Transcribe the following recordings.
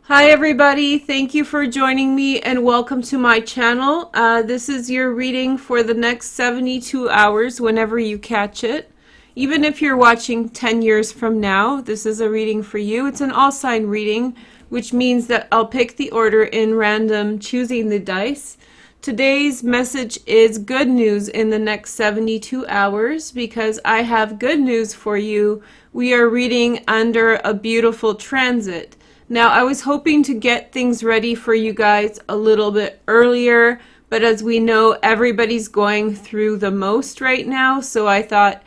Hi everybody, thank you for joining me and welcome to my channel. This is your reading for the next 72 hours whenever you catch it. Even if you're watching 10 years from now, this is a reading for you. It's an all sign reading, which means that I'll pick the order in random, choosing the dice. Today's message is good news in the next 72 hours because I have good news for you. We are reading under a beautiful transit. Now, I was hoping to get things ready for you guys a little bit earlier, but as we know, everybody's going through the most right now, so I thought,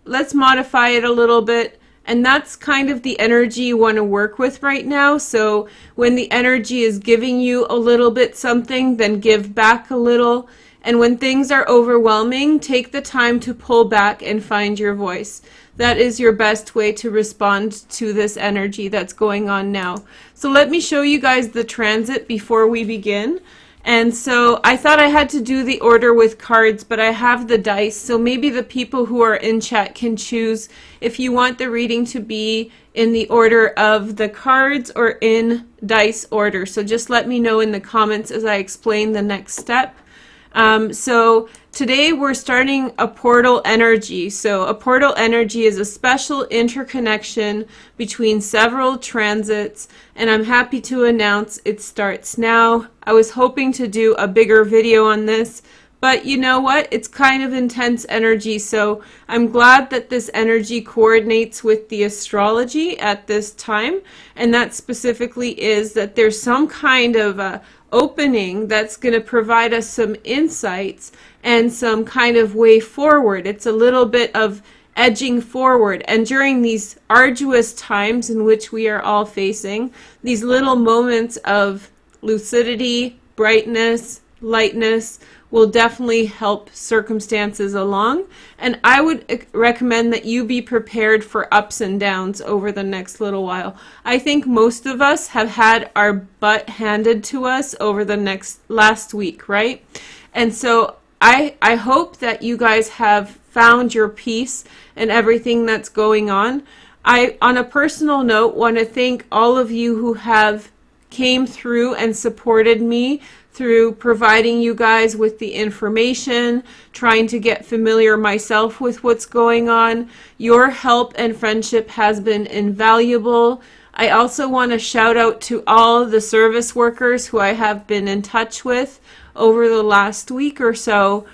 let's modify it a little bit, and that's kind of the energy you want to work with right now. So when the energy is giving you a little bit something, then give back a little, and when things are overwhelming, take the time to pull back and find your voice. That is your best way to respond to this energy that's going on now. So let me show you guys the transit before we begin. And so I thought I had to do the order with cards, but I have the dice. So maybe the people who are in chat can choose if you want the reading to be in the order of the cards or in dice order. So just let me know in the comments as I explain the next step. So today we're starting a portal energy. So a portal energy is a special interconnection between several transits, and I'm happy to announce it starts now. I was hoping to do a bigger video on this, but you know what? It's kind of intense energy, so I'm glad that this energy coordinates with the astrology at this time, and that specifically is that there's some kind of opening that's going to provide us some insights and some kind of way forward. It's a little bit of edging forward, and during these arduous times in which we are all facing, these little moments of lucidity, brightness, lightness will definitely help circumstances along. And I would recommend that you be prepared for ups and downs over the next little while. I think most of us have had our butt handed to us over the last week, right? And so I hope that you guys have found your peace and everything that's going on. I, on a personal note, want to thank all of you who have came through and supported me through providing you guys with the information, trying to get familiar myself with what's going on. Your help and friendship has been invaluable. I also want to shout out to all the service workers who I have been in touch with over the last week or so,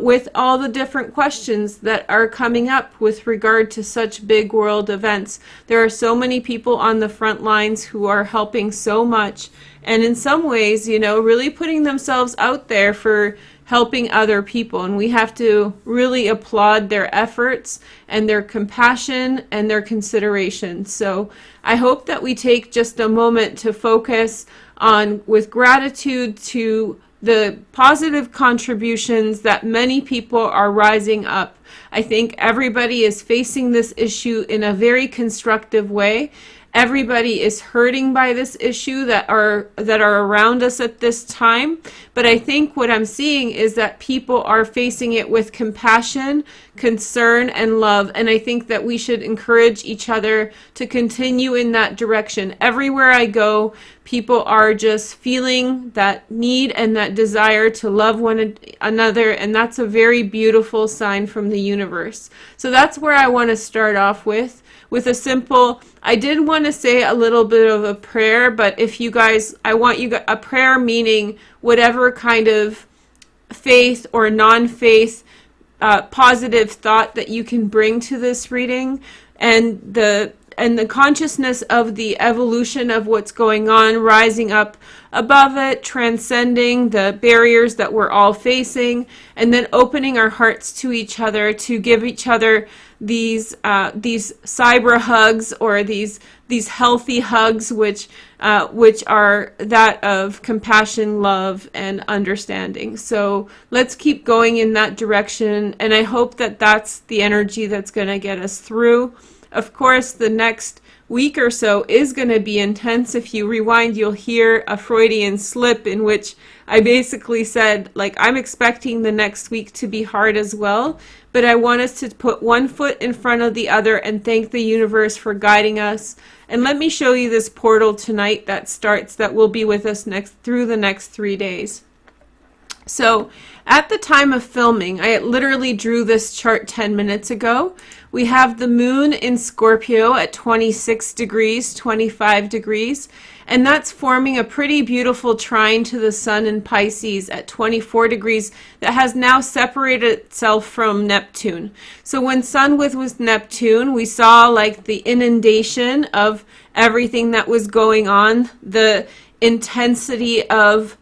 with all the different questions that are coming up with regard to such big world events. There are so many people on the front lines who are helping so much, and in some ways, you know, really putting themselves out there for helping other people. And we have to really applaud their efforts and their compassion and their consideration. So I hope that we take just a moment to focus on, with gratitude to the positive contributions that many people are rising up. I think everybody is facing this issue in a very constructive way. Everybody is hurting by this issue that are around us at this time. But I think what I'm seeing is that people are facing it with compassion, concern, and love. And I think that we should encourage each other to continue in that direction. Everywhere I go, people are just feeling that need and that desire to love one another. And that's a very beautiful sign from the universe. So that's where I want to start off with a simple, I did want to say a little bit of a prayer, but if you guys, I want you, a prayer meaning whatever kind of faith or non-faith, positive thought that you can bring to this reading, and the consciousness of the evolution of what's going on, rising up above it, transcending the barriers that we're all facing, and then opening our hearts to each other to give each other these cyber hugs, or these healthy hugs, which are that of compassion, love, and understanding. So let's keep going in that direction, and I hope that that's the energy that's going to get us through. Of course, the next week or so is going to be intense. If you rewind, you'll hear a Freudian slip in which I basically said, like, I'm expecting the next week to be hard as well, but I want us to put one foot in front of the other and thank the universe for guiding us. And let me show you this portal tonight that will be with us through the next 3 days. So at the time of filming, I literally drew this chart 10 minutes ago. We have the moon in Scorpio at 26 degrees, 25 degrees, and that's forming a pretty beautiful trine to the sun in Pisces at 24 degrees that has now separated itself from Neptune. So when sun was with Neptune, we saw like the inundation of everything that was going on, the intensity of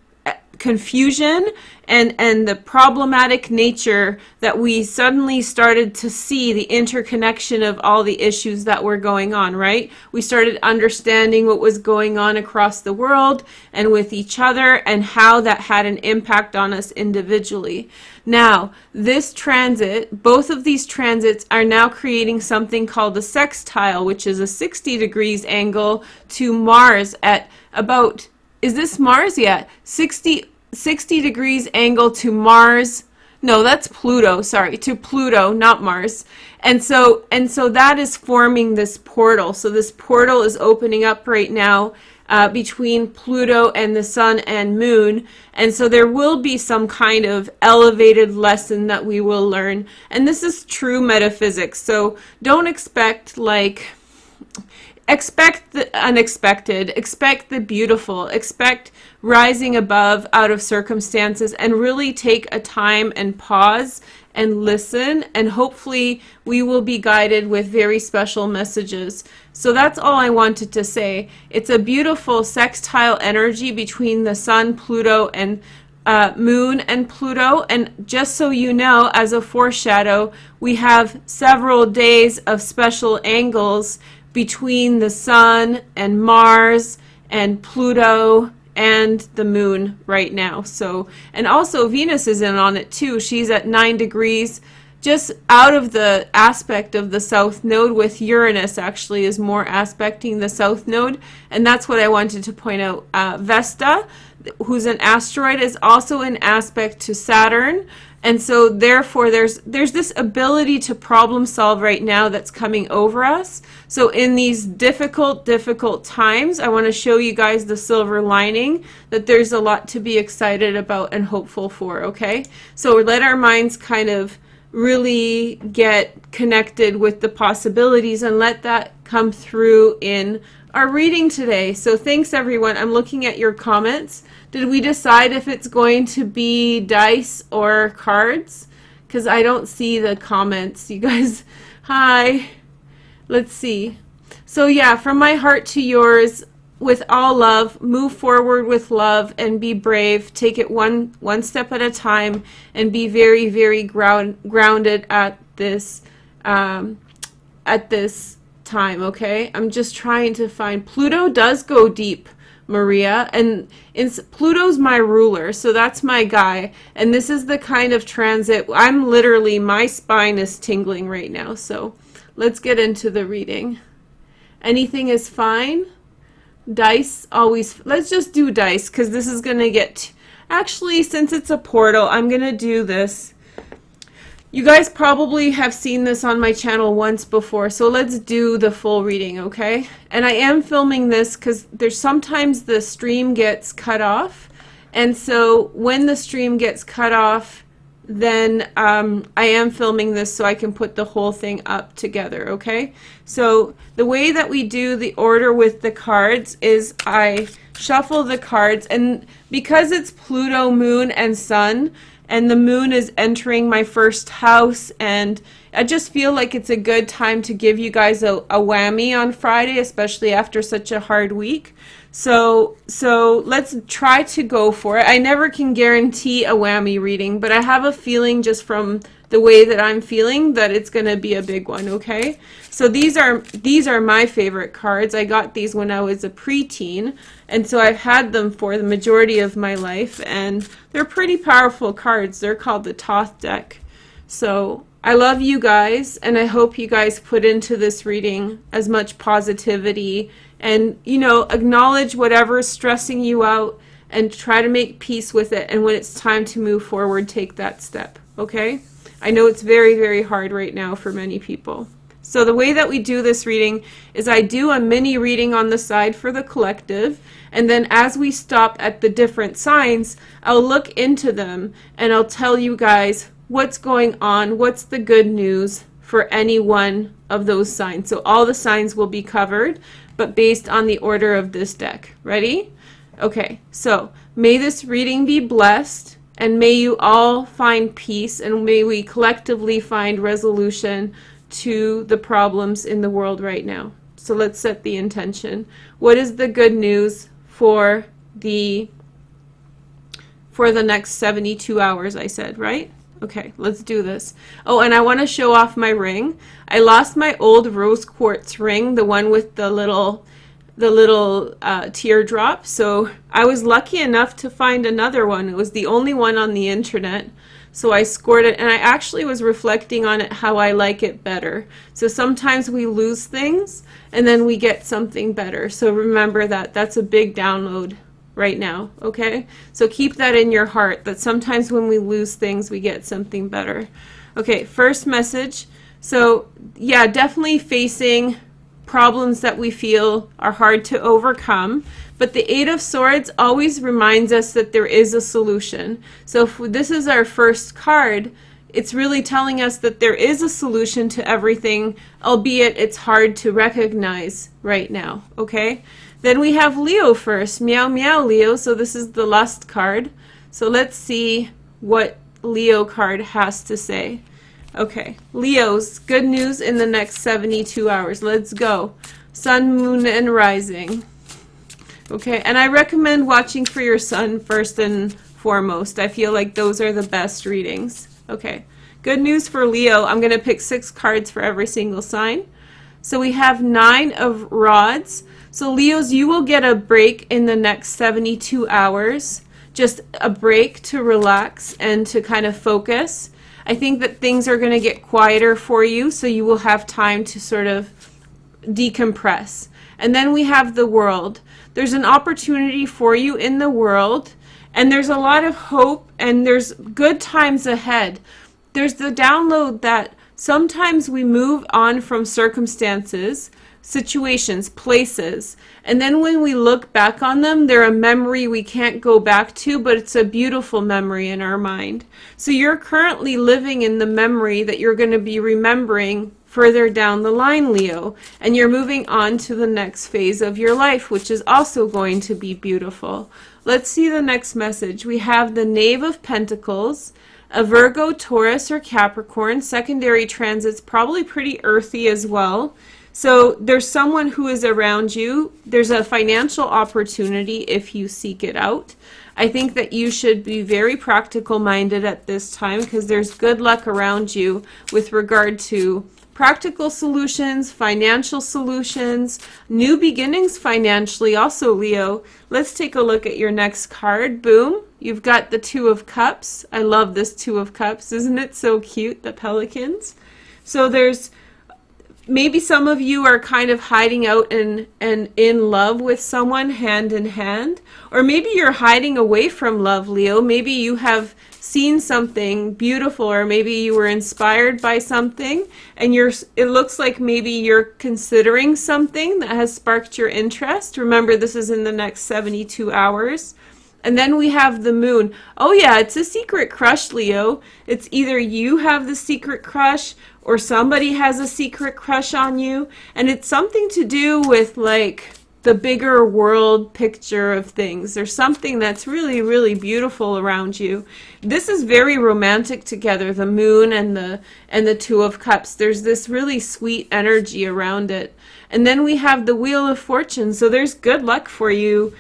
confusion and the problematic nature that we suddenly started to see the interconnection of all the issues that were going on, right? We started understanding what was going on across the world and with each other and how that had an impact on us individually. Now, this transit, both of these transits are now creating something called a sextile, which is a 60 degrees angle to Mars at about, is this Mars? Yeah, 60 degrees angle to Mars. No, that's Pluto, sorry, to Pluto, not Mars. And so that is forming this portal. So this portal is opening up right now between Pluto and the sun and moon. And so there will be some kind of elevated lesson that we will learn. And this is true metaphysics. So don't expect expect the unexpected, expect the beautiful, expect rising above out of circumstances, and really take a time and pause and listen, and hopefully we will be guided with very special messages. So that's all I wanted to say. It's a beautiful sextile energy between the sun, Pluto, and moon and Pluto. And just so you know, as a foreshadow, we have several days of special angles between the sun and Mars and Pluto and the moon right now. So, and also Venus is in on it too. She's at 9 degrees, just out of the aspect of the south node, with Uranus actually is more aspecting the south node. And that's what I wanted to point out. Vesta, who's an asteroid, is also in aspect to Saturn. And so therefore there's this ability to problem solve right now that's coming over us. So in these difficult times, I want to show you guys the silver lining, that there's a lot to be excited about and hopeful for, okay? So let our minds kind of really get connected with the possibilities and let that come through in our reading today. So thanks everyone. I'm looking at your comments. Did we decide if it's going to be dice or cards? Because I don't see the comments. You guys, hi. Let's see. So yeah, from my heart to yours, with all love, move forward with love and be brave. Take it one step at a time and be very, very grounded at this time, okay? I'm just trying to find, Pluto does go deep, Maria, and Pluto's my ruler, so that's my guy, and this is the kind of transit, I'm literally, my spine is tingling right now. So let's get into the reading. Anything is fine. Dice, always, let's just do dice, because this is going to get, actually, since it's a portal, I'm going to do this. You guys probably have seen this on my channel once before, so let's do the full reading, okay? And I am filming this because there's sometimes the stream gets cut off, and so when the stream gets cut off, then I am filming this so I can put the whole thing up together, okay? So the way that we do the order with the cards is I shuffle the cards, and because it's Pluto, moon, and sun, and the moon is entering my first house, and I just feel like it's a good time to give you guys a whammy on Friday, especially after such a hard week. So let's try to go for it. I never can guarantee a whammy reading, but I have a feeling just from the way that I'm feeling that it's going to be a big one, okay? So these are my favorite cards. I got these when I was a preteen, and so I've had them for the majority of my life, and they're pretty powerful cards. They're called the Thoth deck. So I love you guys, and I hope you guys put into this reading as much positivity and, you know, acknowledge whatever is stressing you out and try to make peace with it. And when it's time to move forward, take that step, okay? I know it's very, very hard right now for many people. So the way that we do this reading is I do a mini reading on the side for the collective, and then as we stop at the different signs, I'll look into them and I'll tell you guys what's going on, what's the good news for any one of those signs. So all the signs will be covered, but based on the order of this deck. Ready? Okay, so may this reading be blessed, and may you all find peace, and may we collectively find resolution to the problems in the world right now. So let's set the intention. What is the good news for the next 72 hours, I said, right? Okay, let's do this. Oh, and I want to show off my ring. I lost my old rose quartz ring, the one with the little teardrop. So I was lucky enough to find another one. It was the only one on the internet. So I scored it, and I actually was reflecting on it how I like it better. So sometimes we lose things and then we get something better. So remember that. That's a big download right now, okay? So keep that in your heart, that sometimes when we lose things, we get something better. Okay, first message. So yeah, definitely facing problems that we feel are hard to overcome. But the Eight of Swords always reminds us that there is a solution. So if this is our first card, it's really telling us that there is a solution to everything, albeit it's hard to recognize right now, okay? Then we have Leo first. Meow, meow, Leo. So this is the Lust card. So let's see what Leo card has to say. Okay, Leos, good news in the next 72 hours. Let's go. Sun, moon, and rising. Okay, and I recommend watching for your sun first and foremost. I feel like those are the best readings. Okay, good news for Leo. I'm going to pick 6 cards for every single sign. So we have 9 of Rods. So Leos, you will get a break in the next 72 hours. Just a break to relax and to kind of focus. I think that things are going to get quieter for you, so you will have time to sort of decompress. And then we have the World. There's an opportunity for you in the world, and there's a lot of hope, and there's good times ahead. There's the download that sometimes we move on from circumstances, situations, places, and then when we look back on them, they're a memory we can't go back to, but it's a beautiful memory in our mind. So you're currently living in the memory that you're going to be remembering further down the line, Leo, and you're moving on to the next phase of your life, which is also going to be beautiful. Let's see the next message. We have the Knave of Pentacles, a Virgo, Taurus, or Capricorn. Secondary transits, probably pretty earthy as well. So there's someone who is around you. There's a financial opportunity if you seek it out. I think that you should be very practical minded at this time, because there's good luck around you with regard to practical solutions, financial solutions, new beginnings financially also, Leo. Let's take a look at your next card. Boom. You've got the Two of Cups. I love this Two of Cups. Isn't it so cute, the pelicans? So there's maybe some of you are kind of hiding out and in love with someone hand in hand, or maybe you're hiding away from love, Leo. Maybe you have seen something beautiful, or maybe you were inspired by something, and it looks like maybe you're considering something that has sparked your interest. Remember, this is in the next 72 hours. And then we have the Moon. Oh yeah, it's a secret crush, Leo. It's either you have the secret crush or somebody has a secret crush on you. And it's something to do with like the bigger world picture of things. There's something that's really, really beautiful around you. This is very romantic together, the Moon and the Two of Cups. There's this really sweet energy around it. And then we have the Wheel of Fortune. So there's good luck for you.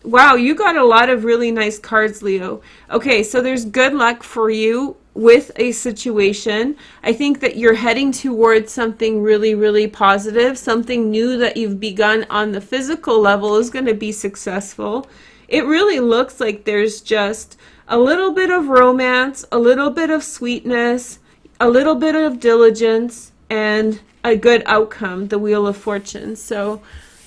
Wow, you got a lot of really nice cards, Leo. Okay, so there's good luck for you with a situation. I think that you're heading towards something really, really positive. Something new that you've begun on the physical level is going to be successful. It really looks like there's just a little bit of romance, a little bit of sweetness. a little bit of diligence and a good outcome, the Wheel of Fortune. So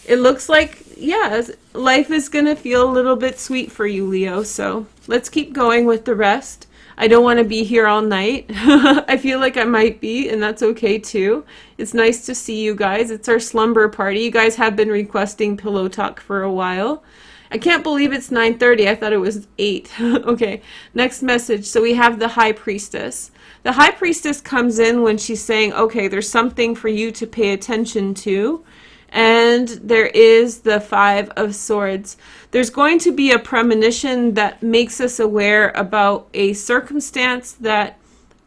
it looks like, yeah, life is going to feel a little bit sweet for you, Leo. So let's keep going with the rest. I don't want to be here all night. I feel like I might be, and that's okay too. It's nice to see you guys. It's our slumber party. You guys have been requesting pillow talk for a while. I can't believe it's 9:30. I thought it was 8. Okay, next message. So we have the High Priestess. The High Priestess comes in when she's saying, okay, there's something for you to pay attention to. And there is the Five of Swords. There's going to be a premonition that makes us aware about a circumstance that,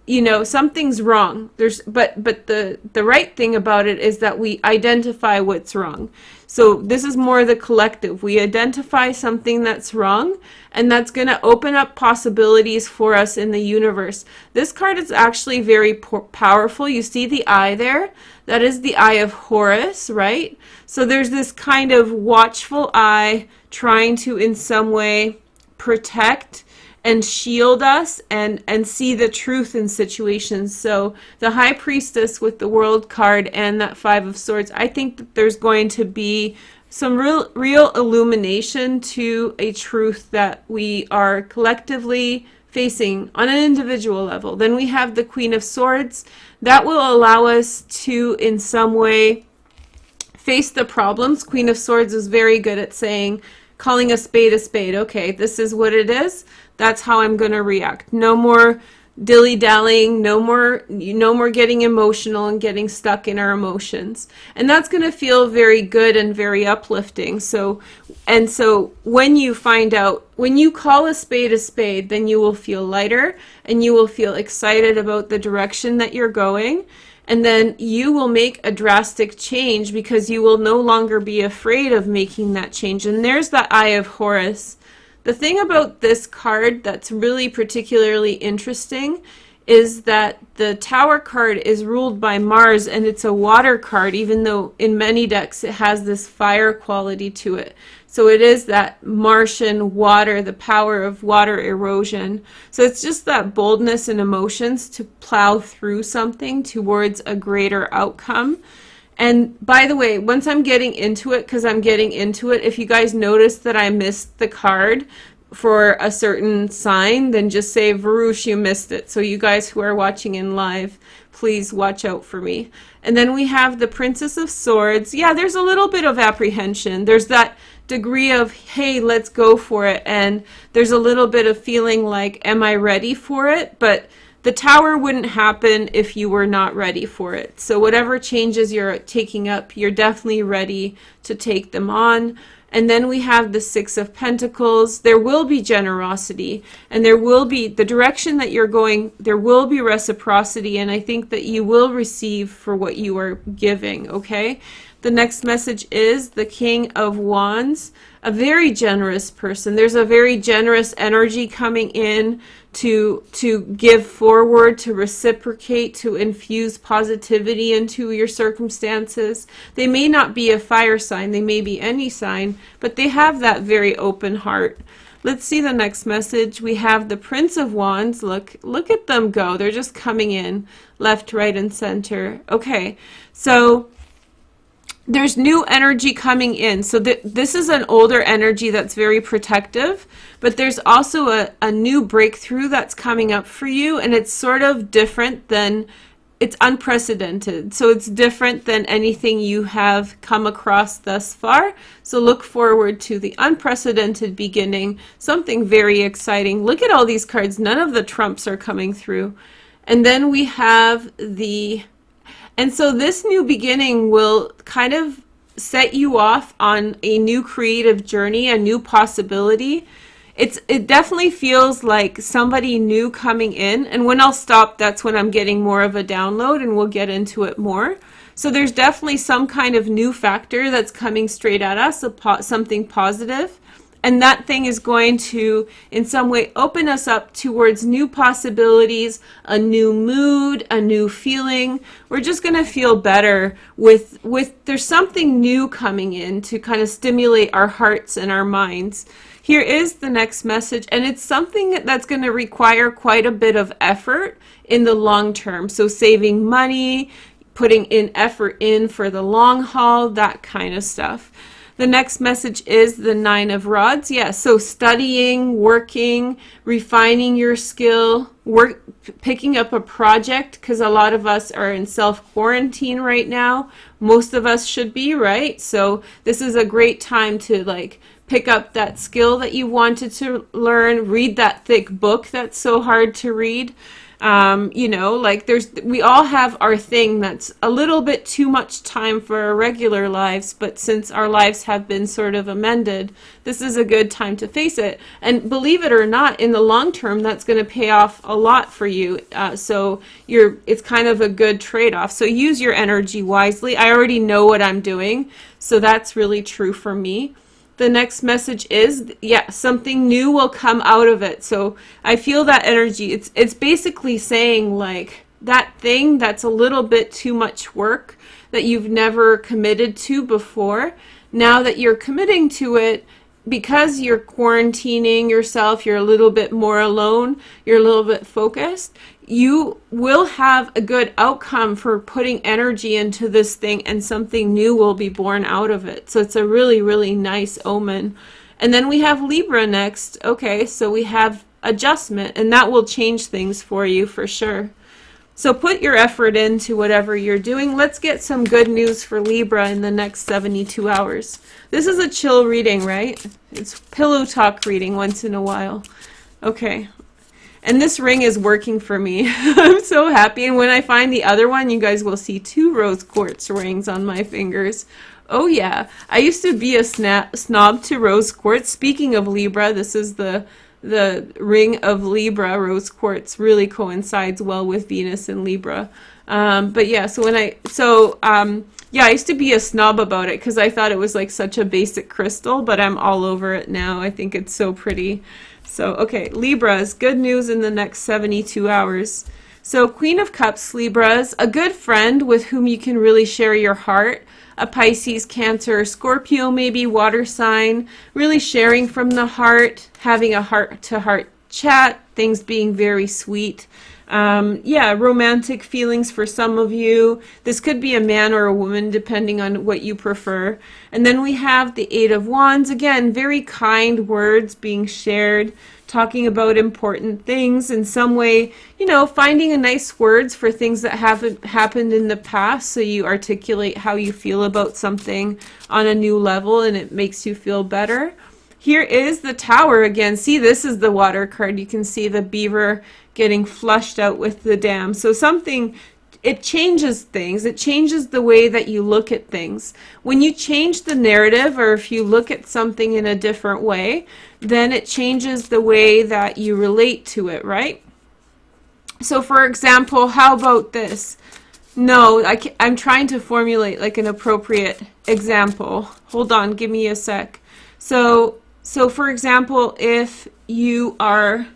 you know, something's wrong. But the right thing about it is that we identify what's wrong. So this is more the collective. We identify something that's wrong, and that's going to open up possibilities for us in the universe. This card is actually very powerful. You see the eye there? That is the eye of Horus, right? So there's this kind of watchful eye trying to in some way protect and shield us and see the truth in situations. So the High Priestess with the World card and that Five of Swords, I think that there's going to be some real illumination to a truth that we are collectively facing on an individual level. Then we have the Queen of Swords. That will allow us to in some way face the problems. Queen of Swords is very good at saying, calling a spade a spade. Okay, this is what it is. That's how I'm going to react. No more dilly-dallying, no more getting emotional and getting stuck in our emotions. And that's going to feel very good and very uplifting. So when you find out, when you call a spade, then you will feel lighter and you will feel excited about the direction that you're going. And then you will make a drastic change because you will no longer be afraid of making that change. And there's that Eye of Horus. The thing about this card that's really particularly interesting is that the Tower card is ruled by Mars, and it's a water card, even though in many decks it has this fire quality to it. So it is that Martian water, the power of water erosion. So it's just that boldness and emotions to plow through something towards a greater outcome. And by the way, once I'm getting into it, because I'm getting into it, if you guys notice that I missed the card for a certain sign, then just say, Veroosh, you missed it. So you guys who are watching in live, please watch out for me. And then we have the Princess of Swords. Yeah, there's a little bit of apprehension. There's that degree of, hey, let's go for it. And there's a little bit of feeling like, am I ready for it? But the Tower wouldn't happen if you were not ready for it. So whatever changes you're taking up, you're definitely ready to take them on. And then we have the Six of Pentacles. There will be generosity, and there will be the direction that you're going. There will be reciprocity, and I think that you will receive for what you are giving, okay? The next message is the King of Wands, a very generous person. There's a very generous energy coming in to give forward, to reciprocate, to infuse positivity into your circumstances. They may not be a fire sign, they may be any sign, but they have that very open heart. Let's see the next message. We have the Prince of Wands. Look at them go. They're just coming in left, right, and center. Okay, so there's new energy coming in. So this is an older energy that's very protective, but there's also a new breakthrough that's coming up for you, and it's sort of different than, it's unprecedented. So it's different than anything you have come across thus far. So look forward to the unprecedented beginning, something very exciting. Look at all these cards. None of the trumps are coming through. And then we have and so this new beginning will kind of set you off on a new creative journey, a new possibility. It definitely feels like somebody new coming in. And when I'll stop, that's when I'm getting more of a download, and we'll get into it more. So there's definitely some kind of new factor that's coming straight at us, something positive. And that thing is going to, in some way, open us up towards new possibilities, a new mood, a new feeling. We're just going to feel better with there's something new coming in to kind of stimulate our hearts and our minds. Here is the next message, and it's something that's going to require quite a bit of effort in the long term. So saving money, putting in effort in for the long haul, that kind of stuff. The next message is the Nine of Rods. Yeah, so studying, working, refining your skill, picking up a project, because a lot of us are in self-quarantine right now. Most of us should be, right? So this is a great time to like pick up that skill that you wanted to learn, read that thick book that's so hard to read. You know, like we all have our thing that's a little bit too much time for our regular lives, but since our lives have been sort of amended, this is a good time to face it. And believe it or not, in the long term, that's going to pay off a lot for you. So it's kind of a good trade-off. So use your energy wisely. I already know what I'm doing, so that's really true for me. The next message is, yeah, something new will come out of it. So I feel that energy. It's basically saying like that thing that's a little bit too much work that you've never committed to before. Now that you're committing to it, because you're quarantining yourself, you're a little bit more alone, you're a little bit focused, you will have a good outcome for putting energy into this thing, and something new will be born out of it. So it's a really, really nice omen. And then we have Libra next. Okay, so we have adjustment, and that will change things for you for sure. So put your effort into whatever you're doing. Let's get some good news for Libra in the next 72 hours. This is a chill reading, right? It's pillow talk reading once in a while. Okay. And this ring is working for me. I'm so happy. And when I find the other one, you guys will see 2 rose quartz rings on my fingers. Oh yeah. I used to be a snob to rose quartz. Speaking of Libra, this is the ring of Libra. Rose quartz really coincides well with Venus and Libra. But yeah, yeah, I used to be a snob about it because I thought it was like such a basic crystal, but I'm all over it now. I think it's so pretty. So, okay, Libras, good news in the next 72 hours. So, Queen of Cups, Libras, a good friend with whom you can really share your heart. A Pisces, Cancer, Scorpio, maybe water sign, really sharing from the heart, having a heart-to-heart chat, things being very sweet. Yeah, romantic feelings for some of you. This could be a man or a woman, depending on what you prefer. And then we have the Eight of Wands. Again, very kind words being shared, talking about important things in some way, you know, finding a nice words for things that haven't happened in the past, so you articulate how you feel about something on a new level and it makes you feel better. Here is the Tower again. See, this is the water card. You can see the beaver getting flushed out with the dam. So it changes things. It changes the way that you look at things. When you change the narrative, or if you look at something in a different way, then it changes the way that you relate to it, right? So for example, how about this? No, I'm trying to formulate like an appropriate example. Hold on, give me a sec. So for example, if you are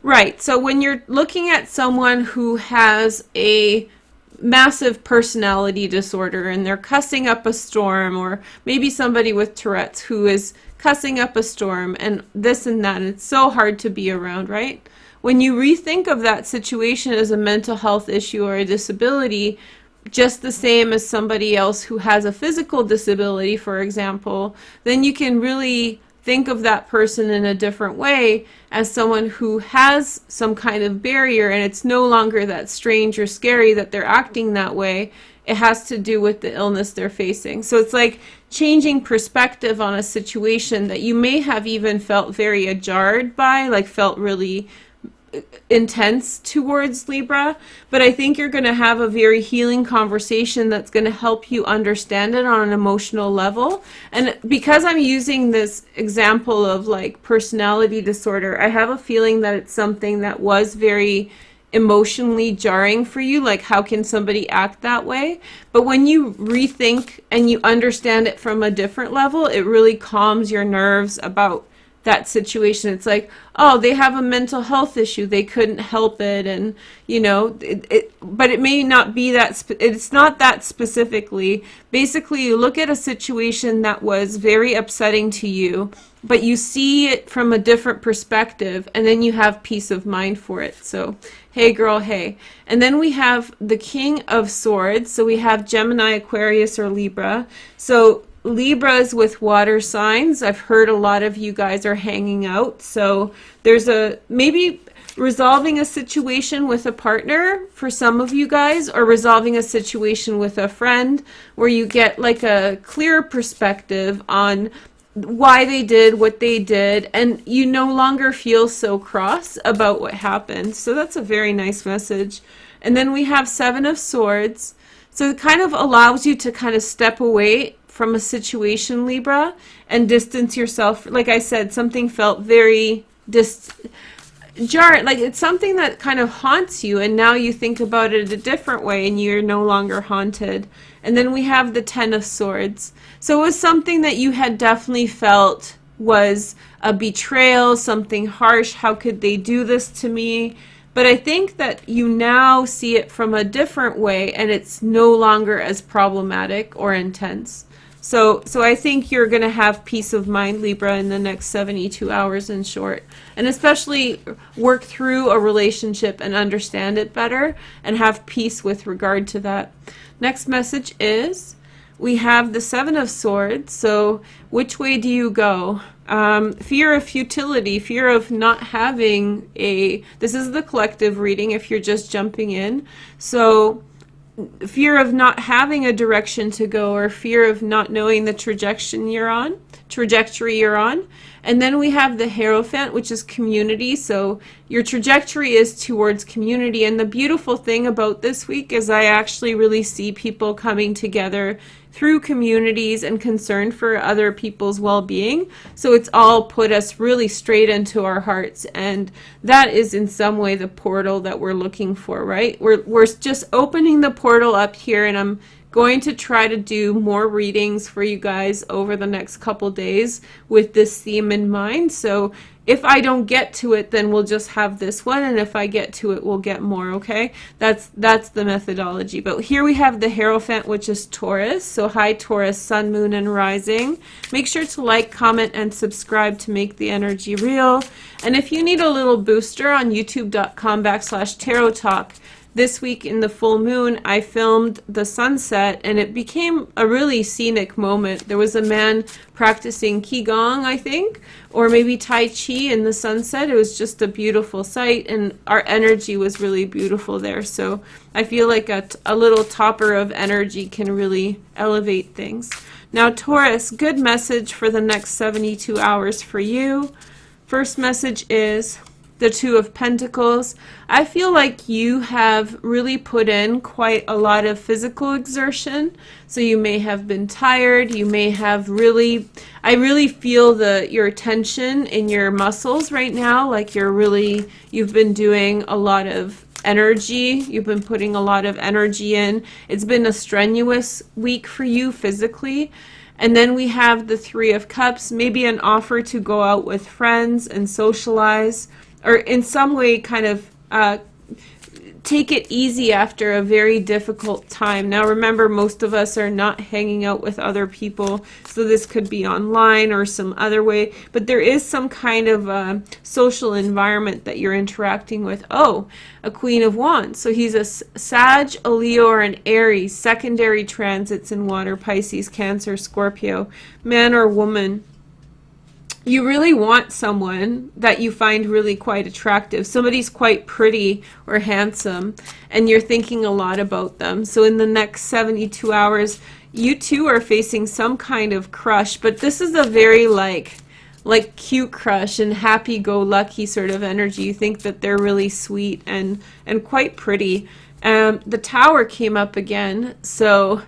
right, so when you're looking at someone who has a massive personality disorder and they're cussing up a storm, or maybe somebody with Tourette's who is cussing up a storm and this and that, and it's so hard to be around, right? When you rethink of that situation as a mental health issue or a disability, just the same as somebody else who has a physical disability, for example, then you can really think of that person in a different way as someone who has some kind of barrier, and it's no longer that strange or scary that they're acting that way. It has to do with the illness they're facing. So it's like changing perspective on a situation that you may have even felt very ajarred by, like felt really intense towards Libra, but I think you're going to have a very healing conversation that's going to help you understand it on an emotional level. And because I'm using this example of like personality disorder, I have a feeling that it's something that was very emotionally jarring for you, like how can somebody act that way? But when you rethink and you understand it from a different level, it really calms your nerves about that situation. It's like, oh, they have a mental health issue, they couldn't help it, and you know, but it may not be that it's not that specifically. Basically, you look at a situation that was very upsetting to you, but you see it from a different perspective, and then you have peace of mind for it. So hey girl, hey. And then we have the King of Swords. So we have Gemini, Aquarius, or Libra. So Libras with water signs. I've heard a lot of you guys are hanging out. So there's maybe resolving a situation with a partner for some of you guys, or resolving a situation with a friend where you get like a clear perspective on why they did what they did, and you no longer feel so cross about what happened. So that's a very nice message. And then we have Seven of Swords. So it kind of allows you to kind of step away from a situation, Libra, and distance yourself. Like I said, something felt very jarring, like it's something that kind of haunts you, and now you think about it a different way and you're no longer haunted. And then we have the Ten of Swords. So it was something that you had definitely felt was a betrayal, something harsh. How could they do this to me? But I think that you now see it from a different way, and it's no longer as problematic or intense. So I think you're going to have peace of mind, Libra, in the next 72 hours, in short. And especially work through a relationship and understand it better and have peace with regard to that. Next message is we have the Seven of Swords. So which way do you go? Fear of futility, fear of not having this is the collective reading if you're just jumping in. So fear of not having a direction to go, or fear of not knowing the trajectory you're on. And then we have the Hierophant, which is community. So your trajectory is towards community. And the beautiful thing about this week is I actually really see people coming together through communities and concern for other people's well-being. So it's all put us really straight into our hearts, and that is in some way the portal that we're looking for, right? We're just opening the portal up here, and I'm going to try to do more readings for you guys over the next couple days with this theme in mind. So if I don't get to it, then we'll just have this one, and if I get to it, we'll get more, okay? That's the methodology. But here we have the Hierophant, which is Taurus. So hi Taurus, Sun, Moon, and Rising. Make sure to like, comment, and subscribe to make the energy real. And if you need a little booster, on youtube.com/tarot talk, this week in the full moon, I filmed the sunset, and it became a really scenic moment. There was a man practicing Qigong, I think, or maybe Tai Chi in the sunset. It was just a beautiful sight, and our energy was really beautiful there. So I feel like a little topper of energy can really elevate things. Now, Taurus, good message for the next 72 hours for you. First message is the Two of Pentacles. I feel like you have really put in quite a lot of physical exertion. So you may have been tired. You may have I really feel your tension in your muscles right now. Like you've been doing a lot of energy. You've been putting a lot of energy in. It's been a strenuous week for you physically. And then we have the Three of Cups, maybe an offer to go out with friends and socialize, or in some way kind of take it easy after a very difficult time. Now remember, most of us are not hanging out with other people, so this could be online or some other way, but there is some kind of social environment that you're interacting with. Oh, a Queen of Wands. So he's a Sag, a Leo, or an Aries. Secondary transits in water: Pisces, Cancer, Scorpio. Man or woman. You really want someone that you find really quite attractive. Somebody's quite pretty or handsome, and you're thinking a lot about them. So in the next 72 hours, you too are facing some kind of crush, but this is a very like cute crush and happy-go-lucky sort of energy. You think that they're really sweet and quite pretty. The Tower came up again. So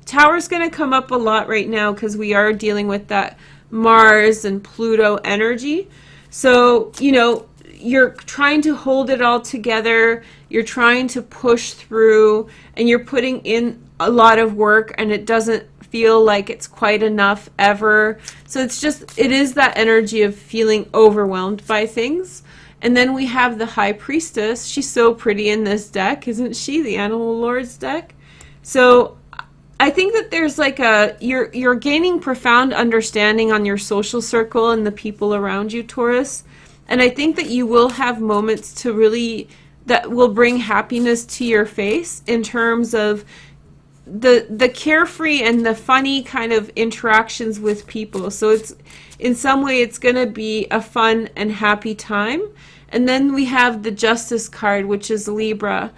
Tower's going to come up a lot right now because we are dealing with that Mars and Pluto energy. So, you know, you're trying to hold it all together, you're trying to push through, and you're putting in a lot of work, and it doesn't feel like it's quite enough ever. So it is that energy of feeling overwhelmed by things. And then we have the High Priestess. She's so pretty in this deck, isn't she? The Animal Lords deck. So I think that there's like you're gaining profound understanding on your social circle and the people around you, Taurus. And I think that you will have moments that will bring happiness to your face in terms of the carefree and the funny kind of interactions with people. So it's, in some way, it's going to be a fun and happy time. And then we have the Justice card, which is Libra.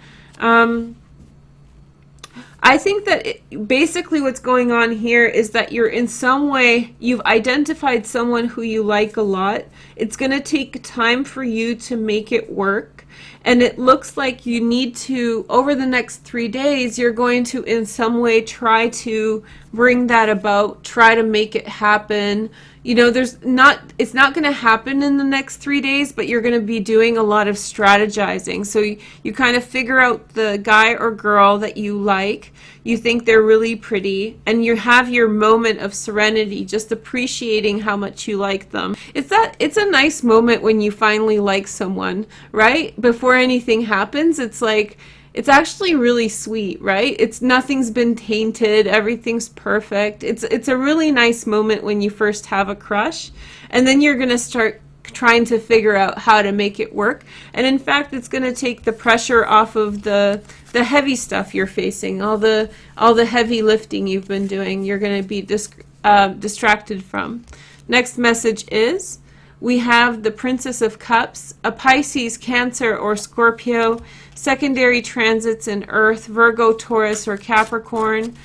I think that basically what's going on here is that you're in some way, you've identified someone who you like a lot. It's going to take time for you to make it work. And it looks like you need to, over the next 3 days, you're going to in some way try to bring that about, try to make it happen. You know, it's not going to happen in the next 3 days, but you're going to be doing a lot of strategizing. So you kind of figure out the guy or girl that you like, you think they're really pretty, and you have your moment of serenity, just appreciating how much you like them. It's a nice moment when you finally like someone, right? Before anything happens, it's like, it's actually really sweet, right? Nothing's been tainted, everything's perfect. It's a really nice moment when you first have a crush, and then you're going to start trying to figure out how to make it work. And in fact, it's going to take the pressure off of the heavy stuff you're facing, all the heavy lifting you've been doing. You're going to be distracted from. Next message is, we have the Princess of Cups, a Pisces, Cancer, or Scorpio, secondary transits in Earth, Virgo, Taurus, or Capricorn.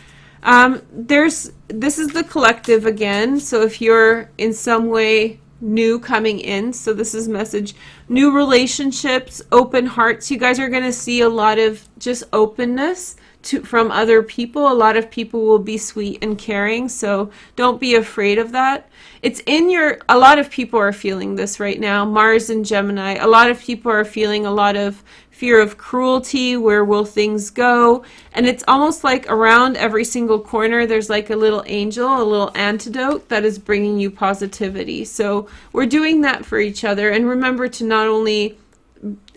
This is the collective again, so if you're in some way new coming in, so this is message, new relationships, open hearts. You guys are going to see a lot of just openness from other people. A lot of people will be sweet and caring, so don't be afraid of that. A lot of people are feeling this right now. Mars and Gemini, a lot of people are feeling a lot of fear of cruelty. Where will things go? And it's almost like around every single corner there's like a little angel, a little antidote that is bringing you positivity. So we're doing that for each other, and remember to not only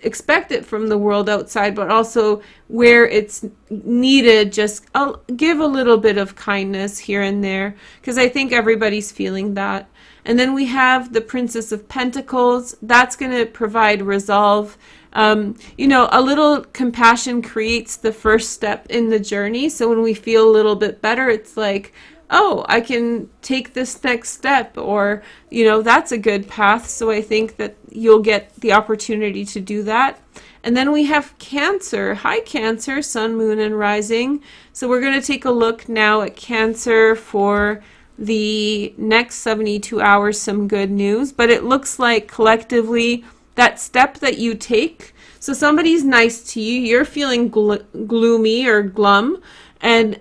expect it from the world outside, but also where it's needed, just give a little bit of kindness here and there, because I think everybody's feeling that. And then we have the Princess of Pentacles. That's going to provide resolve. You know, a little compassion creates the first step in the journey. So when we feel a little bit better, it's like, oh, I can take this next step, or, you know, that's a good path. So I think that you'll get the opportunity to do that. And then we have Cancer. Hi, Cancer, Sun, Moon, and Rising. So we're going to take a look now at Cancer for the next 72 hours, some good news. But it looks like collectively that step that you take, so somebody's nice to you, you're feeling gloomy or glum, and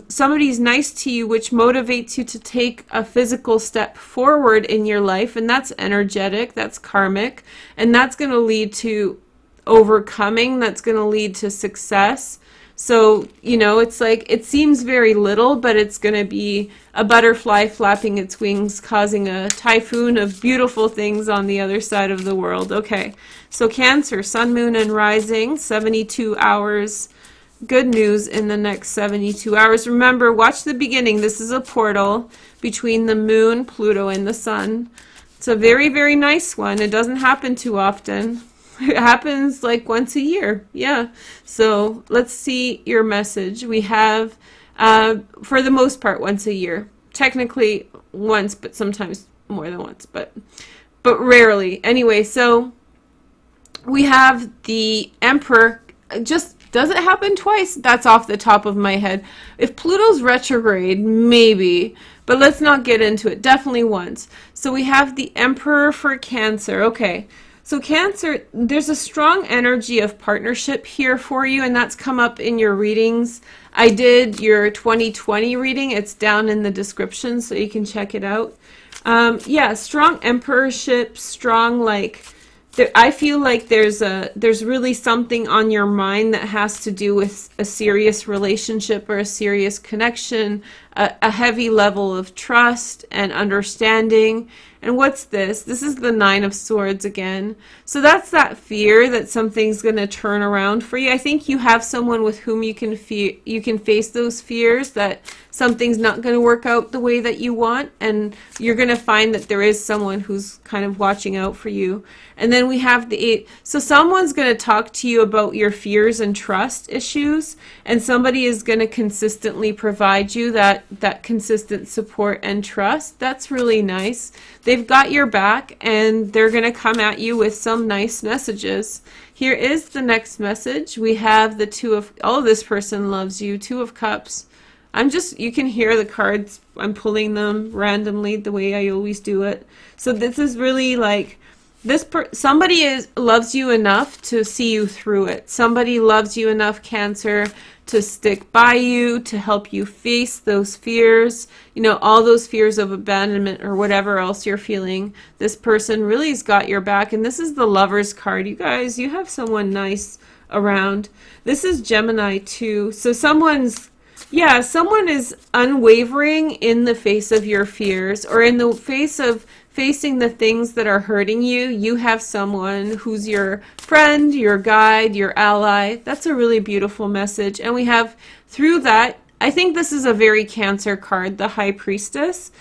somebody's nice to you, which motivates you to take a physical step forward in your life, and that's energetic, that's karmic, and that's going to lead to overcoming, that's going to lead to success. So, you know, it's like, it seems very little, but it's going to be a butterfly flapping its wings, causing a typhoon of beautiful things on the other side of the world. Okay, so Cancer, Sun, Moon, and Rising, 72 hours. Good news in the next 72 hours. Remember, watch the beginning. This is a portal between the Moon, Pluto, and the Sun. It's a very, very nice one. It doesn't happen too often. It happens like once a year. Yeah. So let's see your message. We have, for the most part, once a year. Technically once, but sometimes more than once, but rarely. Anyway, so we have the Emperor. Does it happen twice? That's off the top of my head. If Pluto's retrograde, maybe, but let's not get into it. Definitely once. So we have the Emperor for Cancer. Okay. So Cancer, there's a strong energy of partnership here for you, and that's come up in your readings. I did your 2020 reading. It's down in the description, so you can check it out. Yeah, strong emperorship, strong, like, I feel like there's really something on your mind that has to do with a serious relationship or a serious connection, a heavy level of trust and understanding. And what's this? This is the Nine of Swords again. So that's that fear that something's going to turn around for you. I think you have someone with whom you can face those fears, that something's not going to work out the way that you want, and you're going to find that there is someone who's kind of watching out for you. And then we have the Eight. So someone's going to talk to you about your fears and trust issues, and somebody is going to consistently provide you that consistent support and trust. That's really nice. They've got your back, and they're going to come at you with some nice messages. Here is the next message. We have the Two of, oh, this person loves you, Two of Cups. You can hear the cards. I'm pulling them randomly the way I always do it. So this is really like, somebody loves you enough to see you through it. Somebody loves you enough, Cancer, to stick by you, to help you face those fears, all those fears of abandonment or whatever else you're feeling. This person really has got your back. And this is the Lover's card. You guys, you have someone nice around. This is Gemini too. So someone is unwavering in the face of your fears, or in the face of facing the things that are hurting you. You have someone who's your friend, your guide, your ally. That's a really beautiful message. And we have, through that, I think this is a very Cancer card, the High Priestess.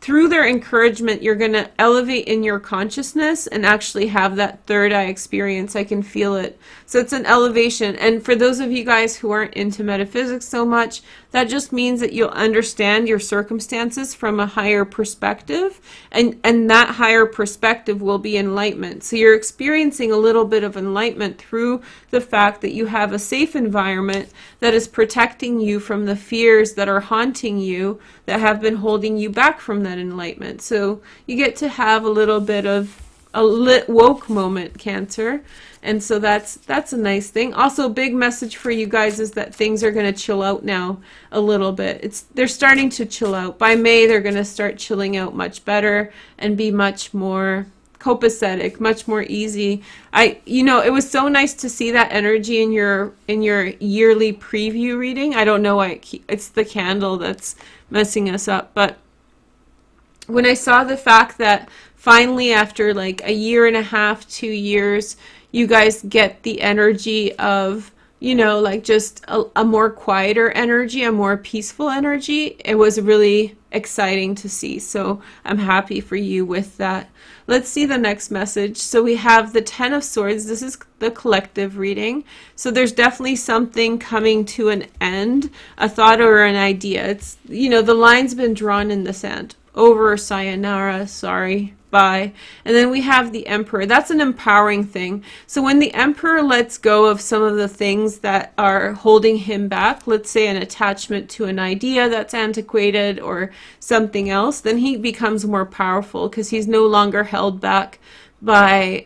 Through their encouragement, you're going to elevate in your consciousness and actually have that third eye experience. I can feel it. So it's an elevation. And for those of you guys who aren't into metaphysics so much, that just means that you'll understand your circumstances from a higher perspective. And that higher perspective will be enlightenment. So you're experiencing a little bit of enlightenment through the fact that you have a safe environment that is protecting you from the fears that are haunting you, that have been holding you back from that enlightenment. So you get to have a little bit of a lit woke moment, Cancer. And so that's a nice thing. Also, big message for you guys is that things are going to chill out now a little bit. They're starting to chill out. By May, they're going to start chilling out much better and be much more copacetic, much more easy. It was so nice to see that energy in your yearly preview reading. I don't know why it's the candle that's messing us up, but when I saw the fact that finally, after like a year and a half, 2 years, you guys get the energy of, like just a more quieter energy, a more peaceful energy, it was really exciting to see. So I'm happy for you with that. Let's see the next message. So we have the Ten of Swords. This is the collective reading. So there's definitely something coming to an end, a thought or an idea. It's, the line's been drawn in the sand. Over, sayonara, sorry, bye. And then we have the Emperor. That's an empowering thing. So when the Emperor lets go of some of the things that are holding him back, let's say an attachment to an idea that's antiquated or something else, then he becomes more powerful because he's no longer held back by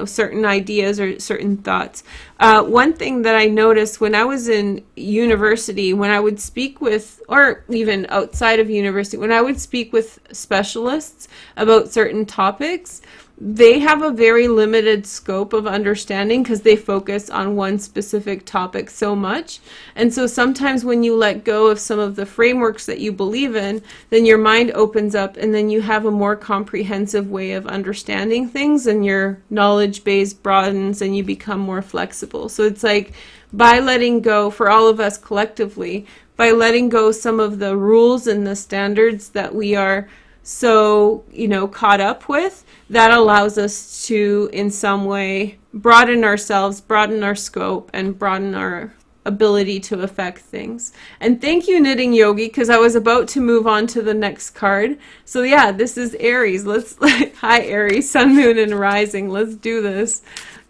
certain ideas or certain thoughts. One thing that I noticed when I was in university, when I would speak with, or even outside of university, when I would speak with specialists about certain topics, they have a very limited scope of understanding because they focus on one specific topic so much. And so sometimes when you let go of some of the frameworks that you believe in, then your mind opens up and then you have a more comprehensive way of understanding things, and your knowledge base broadens and you become more flexible. So it's like, by letting go, for all of us collectively, by letting go some of the rules and the standards that we are so, caught up with, that allows us to, in some way, broaden ourselves, broaden our scope, and broaden our ability to affect things. And thank you, Knitting Yogi, because I was about to move on to the next card. So yeah, this is Aries. Hi Aries, Sun, Moon, and Rising. Let's do this.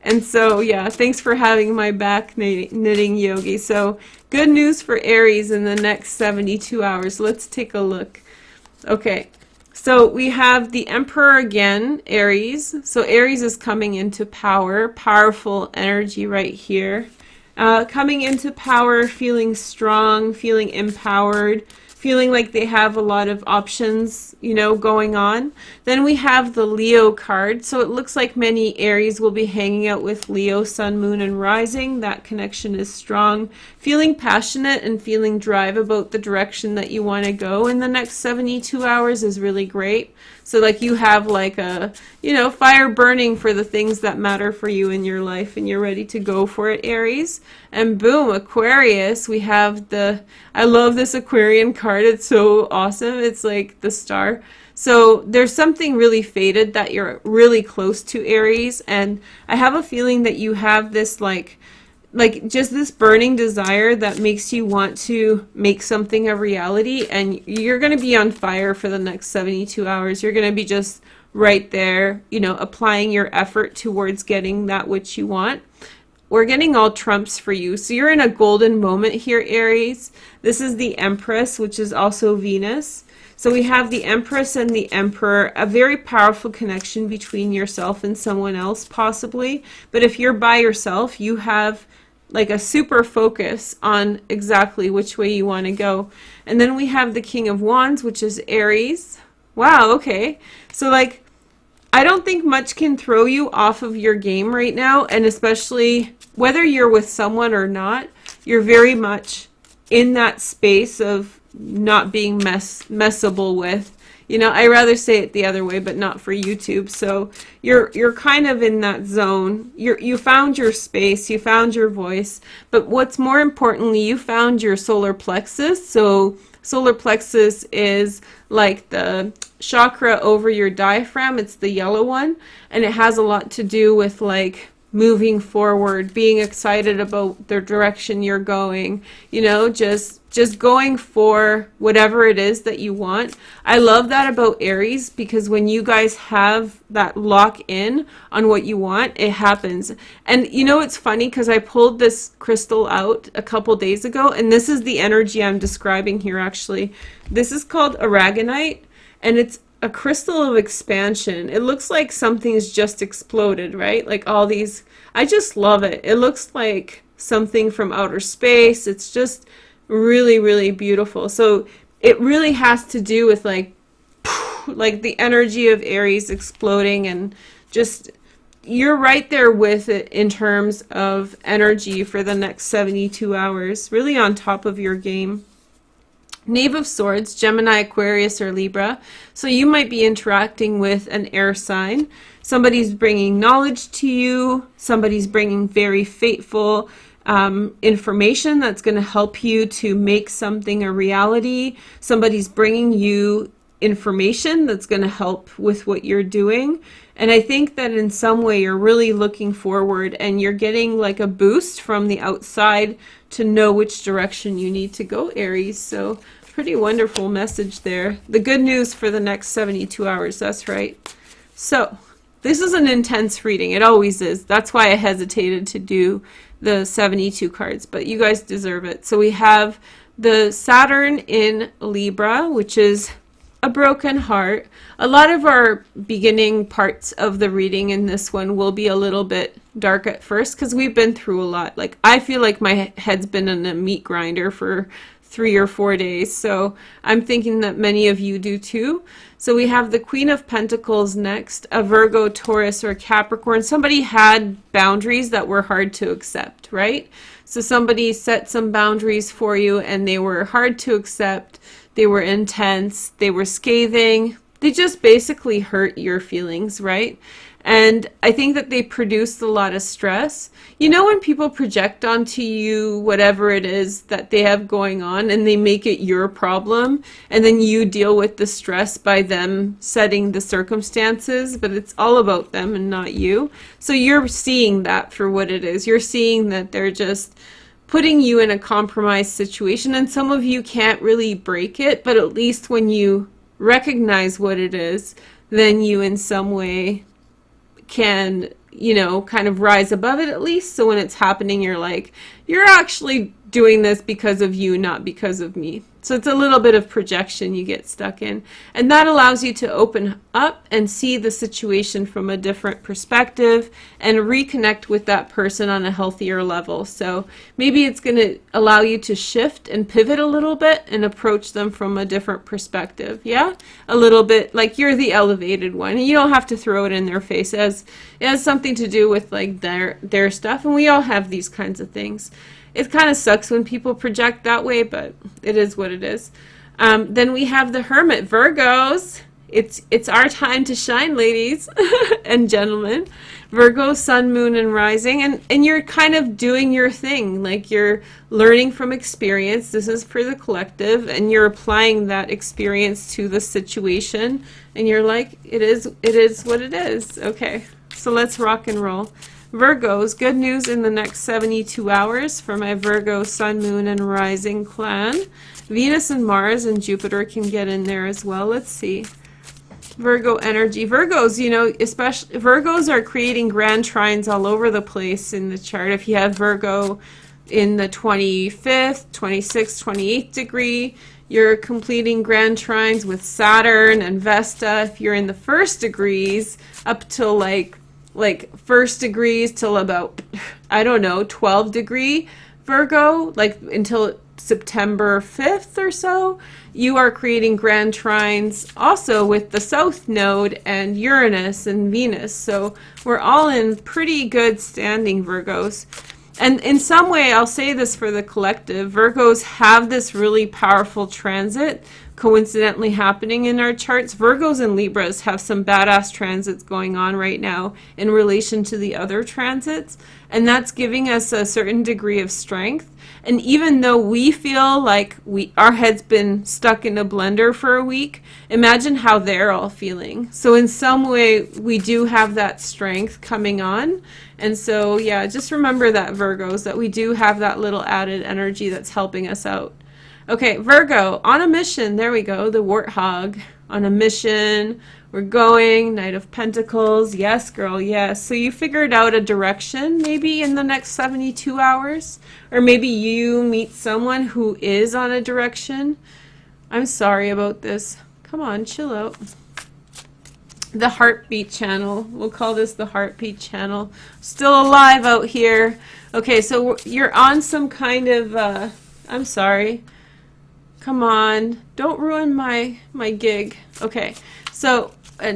And so yeah, thanks for having my back, Knitting Yogi. So good news for Aries in the next 72 hours. Let's take a look. Okay. So we have the Emperor again, Aries. So Aries is coming into power, powerful energy right here. Coming into power, feeling strong, feeling empowered, feeling like they have a lot of options, you know, going on. Then we have the Leo card. So it looks like many Aries will be hanging out with Leo, Sun, Moon, and Rising. That connection is strong. Feeling passionate and feeling drive about the direction that you want to go in the next 72 hours is really great. So like you have like a, you know, fire burning for the things that matter for you in your life, and you're ready to go for it, Aries. And boom, Aquarius, we have the, I love this Aquarian card. It's so awesome. It's like the star. So there's something really fated that you're really close to, Aries. And I have a feeling that you have this like just this burning desire that makes you want to make something a reality, and you're going to be on fire for the next 72 hours. You're going to be just right there, you know, applying your effort towards getting that which you want. We're getting all trumps for you. So you're in a golden moment here, Aries. This is the Empress, which is also Venus. So we have the Empress and the Emperor, a very powerful connection between yourself and someone else, possibly. But if you're by yourself, you have like a super focus on exactly which way you want to go. And then we have the King of Wands, which is Aries. Wow, okay. So like, I don't think much can throw you off of your game right now, and especially whether you're with someone or not, you're very much in that space of not being messable with. You know, I rather say it the other way, but not for YouTube. So you're kind of in that zone. You found your space, you found your voice, but what's more importantly, you found your solar plexus. So solar plexus is like the chakra over your diaphragm. It's the yellow one, and it has a lot to do with like moving forward, being excited about the direction you're going, you know, just going for whatever it is that you want. I love that about Aries, because when you guys have that lock in on what you want, it happens. And you know, it's funny because I pulled this crystal out a couple days ago, and this is the energy I'm describing here actually. This is called aragonite, and it's a crystal of expansion. It looks like something's just exploded, right? Like all these, I just love it. It looks like something from outer space. It's just really, really beautiful. So it really has to do with like the energy of Aries exploding, and just, you're right there with it in terms of energy for the next 72 hours, really on top of your game. Knave of Swords, Gemini, Aquarius, or Libra. So you might be interacting with an air sign. Somebody's bringing knowledge to you. Somebody's bringing very fateful information that's going to help you to make something a reality. Somebody's bringing you information that's going to help with what you're doing. And I think that in some way you're really looking forward, and you're getting like a boost from the outside to know which direction you need to go, Aries. So pretty wonderful message there. The good news for the next 72 hours, that's right. So this is an intense reading. It always is. That's why I hesitated to do the 72 cards, but you guys deserve it. So we have the Saturn in Libra, which is a broken heart. A lot of our beginning parts of the reading in this one will be a little bit dark at first because we've been through a lot. Like, I feel like my head's been in a meat grinder for 3 or 4 days, so I'm thinking that many of you do too. So we have the Queen of Pentacles next, a Virgo, Taurus, or Capricorn. Somebody had boundaries that were hard to accept, right? So somebody set some boundaries for you and they were hard to accept. They were intense. They were scathing. They just basically hurt your feelings, right? And I think that they produced a lot of stress. You know, when people project onto you whatever it is that they have going on and they make it your problem, and then you deal with the stress by them setting the circumstances, but it's all about them and not you. So you're seeing that for what it is. You're seeing that they're just putting you in a compromised situation, and some of you can't really break it, but at least when you recognize what it is, then you in some way can, you know, kind of rise above it at least. So when it's happening, you're like, you're actually doing this because of you, not because of me. So it's a little bit of projection you get stuck in. And that allows you to open up and see the situation from a different perspective and reconnect with that person on a healthier level. So maybe it's going to allow you to shift and pivot a little bit and approach them from a different perspective. Yeah? A little bit like you're the elevated one. You don't have to throw it in their face. It has something to do with like their stuff. And we all have these kinds of things. It kind of sucks when people project that way, but it is what it is. Then we have the Hermit, Virgos. It's our time to shine, ladies and gentlemen. Virgo, sun, moon, and rising. And you're kind of doing your thing. Like you're learning from experience. This is for the collective. And you're applying that experience to the situation. And you're like, it is what it is. Okay, so let's rock and roll. Virgos, good news in the next 72 hours for my Virgo, sun, moon, and rising clan. Venus and Mars and Jupiter can get in there as well. Let's see. Virgo energy. Virgos, you know, especially Virgos are creating grand trines all over the place in the chart. If you have Virgo in the 25th, 26th, 28th degree, you're completing grand trines with Saturn and Vesta. If you're in the first degrees, up till like first degrees till about, I don't know, 12 degree Virgo, like until September 5th or so, you are creating grand trines also with the South Node and Uranus and Venus. So we're all in pretty good standing, Virgos. And in some way, I'll say this for the collective, Virgos have this really powerful transit coincidentally happening in our charts. Virgos and Libras have some badass transits going on right now in relation to the other transits, and that's giving us a certain degree of strength. And even though we feel like our head's been stuck in a blender for a week, imagine how they're all feeling. So in some way, we do have that strength coming on. And so, yeah, just remember that, Virgos, that we do have that little added energy that's helping us out. Okay, Virgo, on a mission. There we go, the warthog. On a mission. We're going. Knight of Pentacles. Yes, girl, yes. So you figured out a direction maybe in the next 72 hours? Or maybe you meet someone who is on a direction. I'm sorry about this. Come on, chill out. The heartbeat channel. We'll call this the heartbeat channel. Still alive out here. Okay, so you're on some kind of, I'm sorry. Come on, don't ruin my gig. Okay, so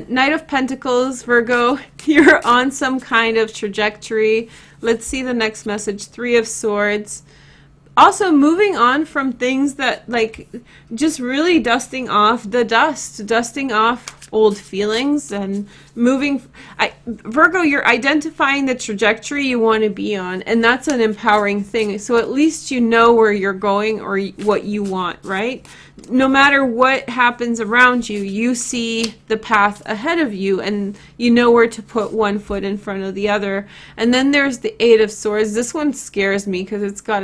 Knight of Pentacles, Virgo, you're on some kind of trajectory. Let's see the next message. Three of Swords. Also moving on from things that, like, just really dusting off the dust, dusting off old feelings and moving. Virgo, you're identifying the trajectory you want to be on, and that's an empowering thing. So at least you know where you're going or what you want, right? No matter what happens around you, you see the path ahead of you, and you know where to put one foot in front of the other. And then there's the Eight of Swords. This one scares me because it's got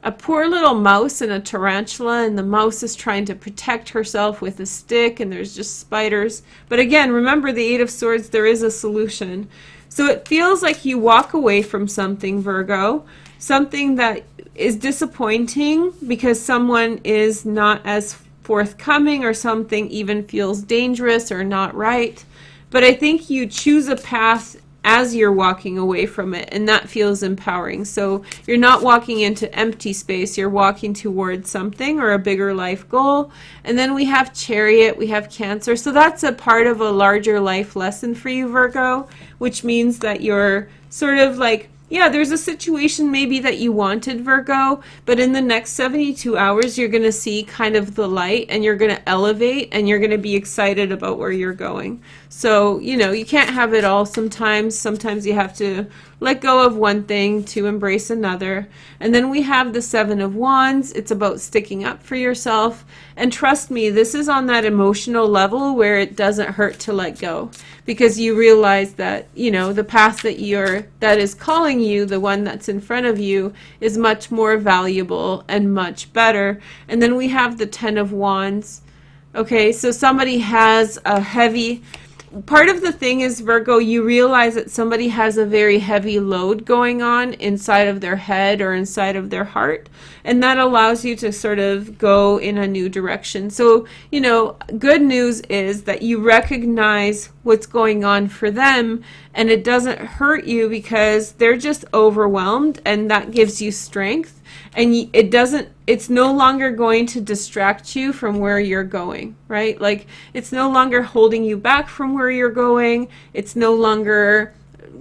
a poor little mouse and a tarantula, and the mouse is trying to protect herself with a stick, and there's just spiders. But again, remember the Eight of Swords, there is a solution. So it feels like you walk away from something, Virgo, something that is disappointing because someone is not as forthcoming, or something even feels dangerous or not right. But I think you choose a path as you're walking away from it, and that feels empowering. So you're not walking into empty space, you're walking towards something or a bigger life goal. And then we have Chariot, we have Cancer. So that's a part of a larger life lesson for you, Virgo, which means that you're sort of like, yeah, there's a situation maybe that you wanted, Virgo, but in the next 72 hours, you're going to see kind of the light, and you're going to elevate, and you're going to be excited about where you're going. So, you know, you can't have it all sometimes. Sometimes you have to let go of one thing to embrace another. And then we have the Seven of Wands. It's about sticking up for yourself. And trust me, this is on that emotional level where it doesn't hurt to let go, because you realize that, you know, the path that is calling you, the one that's in front of you, is much more valuable and much better. And then we have the Ten of Wands. Okay, so somebody has a heavy, part of the thing is, Virgo, you realize that somebody has a very heavy load going on inside of their head or inside of their heart, and that allows you to sort of go in a new direction. So, you know, good news is that you recognize what's going on for them, and it doesn't hurt you because they're just overwhelmed, and that gives you strength. And it's no longer going to distract you from where you're going, right? Like, it's no longer holding you back from where you're going. It's no longer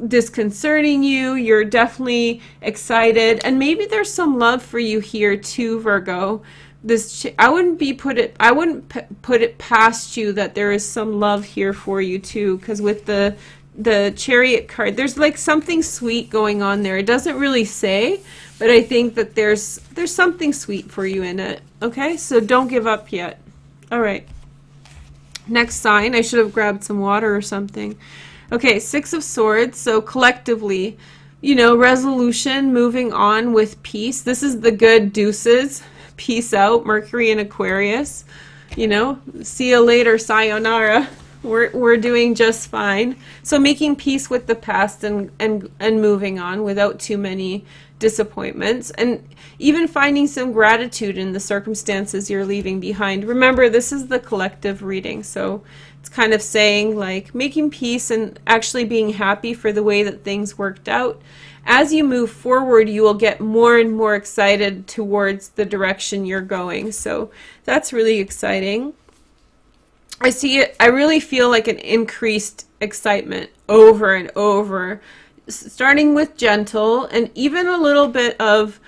disconcerting you. You're definitely excited. And maybe there's some love for you here too, Virgo. I wouldn't put it past you that there is some love here for you too, because with the Chariot card, there's like something sweet going on there. It doesn't really say, but I think that there's something sweet for you in it. Okay, so don't give up yet. All right. Next sign. I should have grabbed some water or something. Okay, Six of Swords. So collectively, you know, resolution, moving on with peace. This is the good deuces. Peace out, Mercury and Aquarius. You know, see you later, sayonara. We're doing just fine. So making peace with the past and moving on without too many disappointments, and even finding some gratitude in the circumstances you're leaving behind. Remember, this is the collective reading, so it's kind of saying like making peace and actually being happy for the way that things worked out. As you move forward, you will get more and more excited towards the direction you're going. So that's really exciting. I see it. I really feel like an increased excitement over and over, starting with gentle and even a little bit of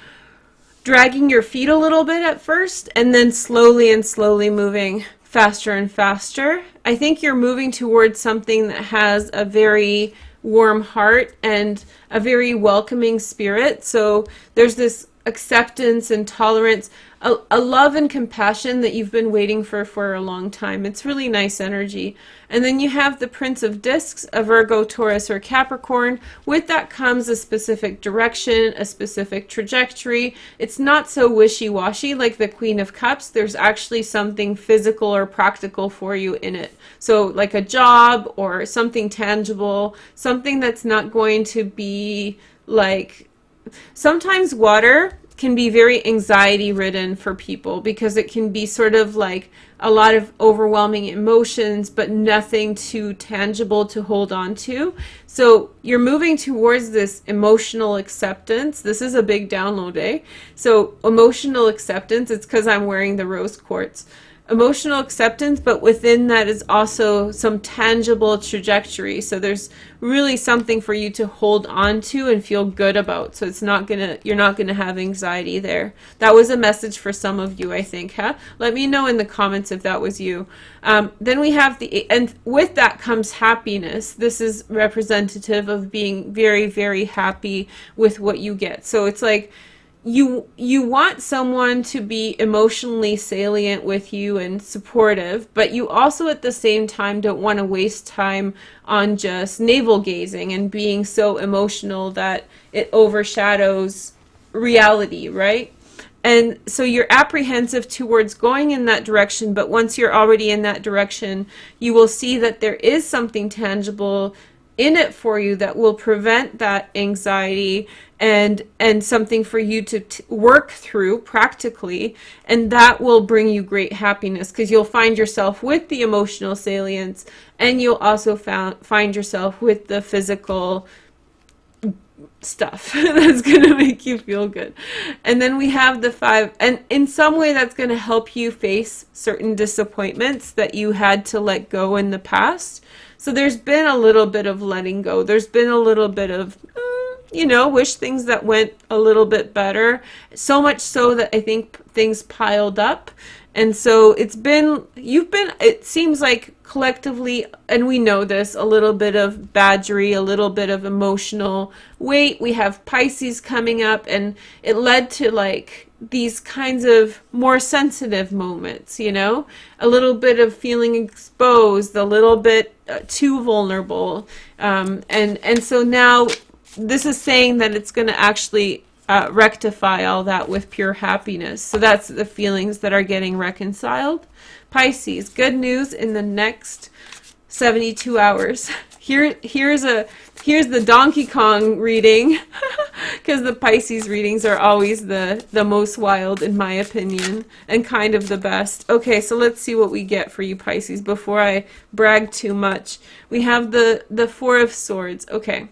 dragging your feet a little bit at first, and then slowly and slowly moving faster and faster. I think you're moving towards something that has a very warm heart and a very welcoming spirit. So there's this acceptance and tolerance, a love and compassion that you've been waiting for a long time. It's really nice energy. And then you have the Prince of Discs, a Virgo, Taurus, or Capricorn. With that comes a specific direction, a specific trajectory. It's not so wishy-washy like the Queen of Cups. There's actually something physical or practical for you in it. So like a job or something tangible, something that's not going to be like... Sometimes water can be very anxiety ridden for people because it can be sort of like a lot of overwhelming emotions, but nothing too tangible to hold on to. So you're moving towards this emotional acceptance. This is a big download, eh? So emotional acceptance, it's because I'm wearing the rose quartz. Emotional acceptance, but within that is also some tangible trajectory. So there's really something for you to hold on to and feel good about. So it's not you're not gonna have anxiety there. That was a message for some of you, I think, huh? Let me know in the comments if that was you. Then we have and with that comes happiness. This is representative of being very, very happy with what you get. So it's like, you want someone to be emotionally salient with you and supportive, but you also at the same time don't want to waste time on just navel gazing and being so emotional that it overshadows reality, right? And so you're apprehensive towards going in that direction, but once you're already in that direction, you will see that there is something tangible in it for you that will prevent that anxiety and something for you to work through practically, and that will bring you great happiness because you'll find yourself with the emotional salience, and you'll also find yourself with the physical stuff that's going to make you feel good. And then we have the 5, and in some way that's going to help you face certain disappointments that you had to let go in the past. So there's been a little bit of letting go. There's been a little bit of, wish things that went a little bit better. So much so that I think things piled up. And so it seems like collectively, and we know this, a little bit of badgery, a little bit of emotional weight. We have Pisces coming up, and it led to like these kinds of more sensitive moments, a little bit of feeling exposed, a little bit too vulnerable. And so now this is saying that it's going to actually rectify all that with pure happiness. So that's the feelings that are getting reconciled. Pisces, good news in the next 72 hours. Here's the Donkey Kong reading, because the Pisces readings are always the most wild in my opinion, and kind of the best. Okay, so let's see what we get for you Pisces before I brag too much. We have the Four of Swords. Okay.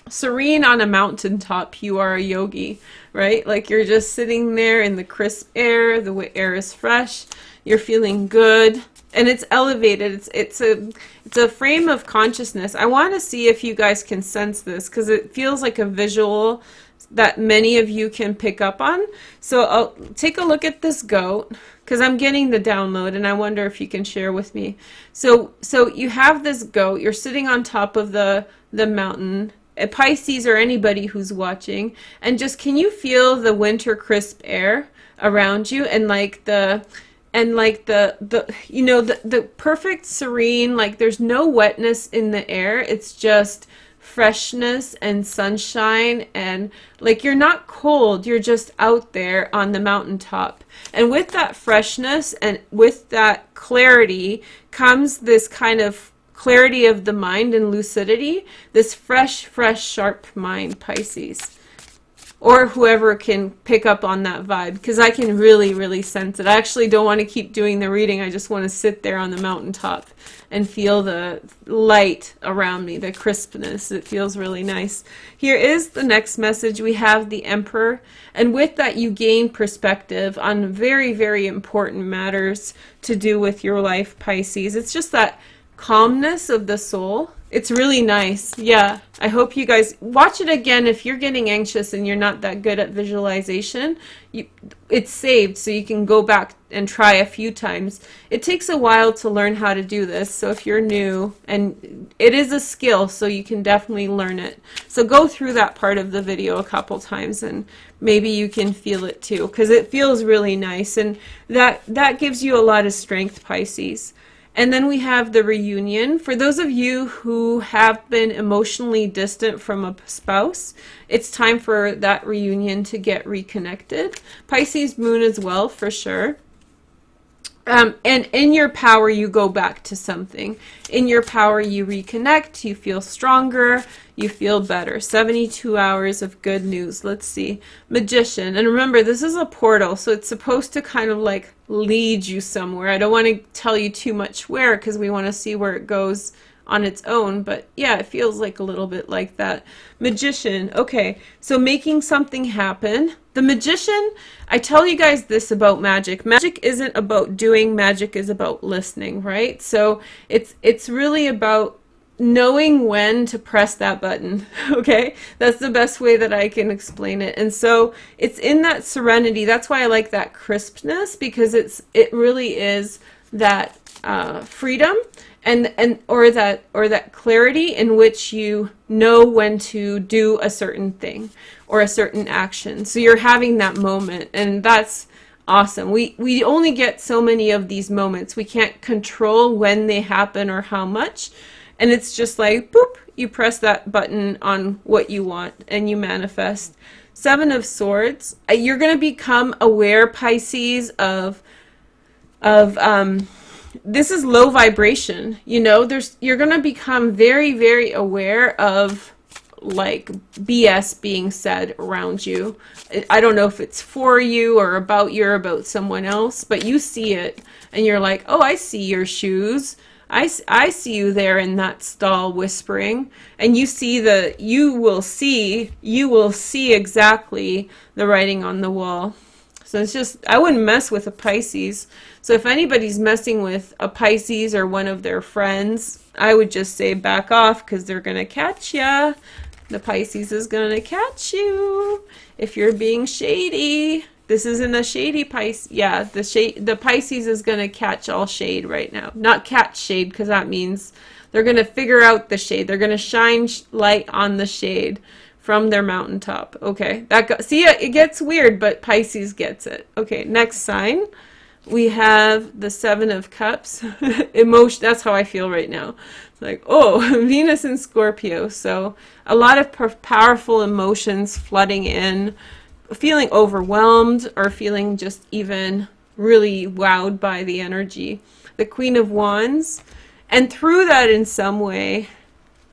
Serene on a mountaintop, you are a yogi, right? Like you're just sitting there in the crisp air, the air is fresh, you're feeling good, and it's elevated. It's a frame of consciousness. I want to see if you guys can sense this, because it feels like a visual that many of you can pick up on. So I'll take a look at this goat, because I'm getting the download, and I wonder if you can share with me. So you have this goat, you're sitting on top of the mountain, a Pisces or anybody who's watching, and just can you feel the winter crisp air around you, and like the you know, the perfect serene, like there's no wetness in the air, it's just freshness and sunshine, and like you're not cold, you're just out there on the mountaintop. And with that freshness and with that clarity comes this kind of clarity of the mind and lucidity, this fresh, sharp mind, Pisces. Or whoever can pick up on that vibe, because I can really sense it. I actually don't want to keep doing the reading. I just want to sit there on the mountaintop and feel the light around me, the crispness. It feels really nice. Here is the next message. We have the Emperor, and with that you gain perspective on very important matters to do with your life, Pisces. It's just that calmness of the soul. It's really nice. Yeah, I hope you guys watch it again. If you're getting anxious and you're not that good at visualization, it's saved, so you can go back and try a few times. It takes a while to learn how to do this, so if you're new, and it is a skill, so you can definitely learn it. So go through that part of the video a couple times, and maybe you can feel it too, because it feels really nice, and that gives you a lot of strength, Pisces. And then we have the reunion. For those of you who have been emotionally distant from a spouse, it's time for that reunion to get reconnected. Pisces moon as well, for sure. And in your power, you go back to something. In your power, you reconnect, you feel stronger, you feel better. 72 hours of good news. Let's see. Magician. And remember, this is a portal, so it's supposed to kind of like lead you somewhere. I don't want to tell you too much where, because we want to see where it goes on its own, but yeah, it feels like a little bit like that. Magician. Okay, so making something happen. The Magician, I tell you guys this about magic. Magic isn't about doing, magic is about listening, right? So it's really about knowing when to press that button. Okay, that's the best way that I can explain it. And so it's in that serenity. That's why I like that crispness, because it really is that freedom or that clarity in which you know when to do a certain thing or a certain action. So you're having that moment, and that's awesome. We only get so many of these moments. We can't control when they happen or how much. And it's just like, boop, you press that button on what you want and you manifest. Seven of Swords. You're going to become aware, Pisces, of this is low vibration. You know, you're going to become very aware of like BS being said around you. I don't know if it's for you or about you or about someone else, but you see it and you're like, oh, I see your shoes. I see you there in that stall whispering, and you will see exactly the writing on the wall. So it's just, I wouldn't mess with a Pisces. So if anybody's messing with a Pisces or one of their friends, I would just say back off, because they're going to catch ya. The Pisces is going to catch you if you're being shady. This isn't a shady Pisces. Yeah, the Pisces is going to catch all shade right now. Not catch shade, because that means they're going to figure out the shade. They're going to shine light on the shade from their mountaintop. Okay, see, it gets weird, but Pisces gets it. Okay, next sign. We have the Seven of Cups. Emotion, that's how I feel right now. It's like, oh, Venus and Scorpio. So a lot of powerful emotions flooding in. Feeling overwhelmed or feeling just even really wowed by the energy. The Queen of Wands. And through that, in some way,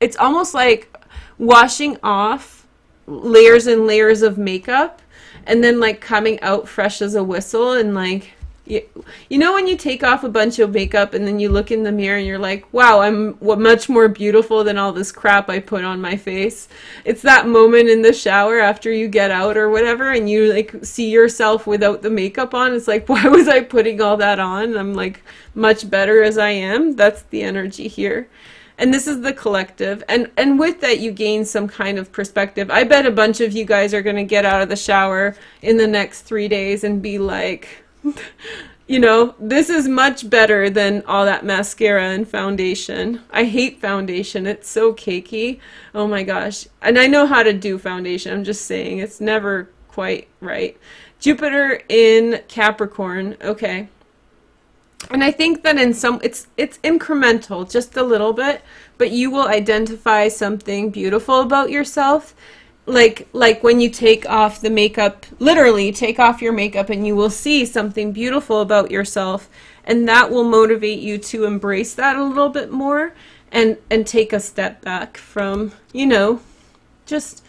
it's almost like washing off layers and layers of makeup and then like coming out fresh as a whistle. And like, you know when you take off a bunch of makeup and then you look in the mirror and you're like, wow, I'm much more beautiful than all this crap I put on my face. It's that moment in the shower after you get out or whatever and you like see yourself without the makeup on. It's like, why was I putting all that on? I'm like much better as I am. That's the energy here. And this is the collective. And with that, you gain some kind of perspective. I bet a bunch of you guys are going to get out of the shower in the next 3 days and be like, you know, this is much better than all that mascara and foundation. I hate foundation. It's so cakey. Oh my gosh. And I know how to do foundation. I'm just saying it's never quite right. Jupiter in Capricorn. Okay. And I think that in some, it's incremental, just a little bit, but you will identify something beautiful about yourself. Like when you take off the makeup, literally take off your makeup and you will see something beautiful about yourself. And that will motivate you to embrace that a little bit more and take a step back from, you know, just,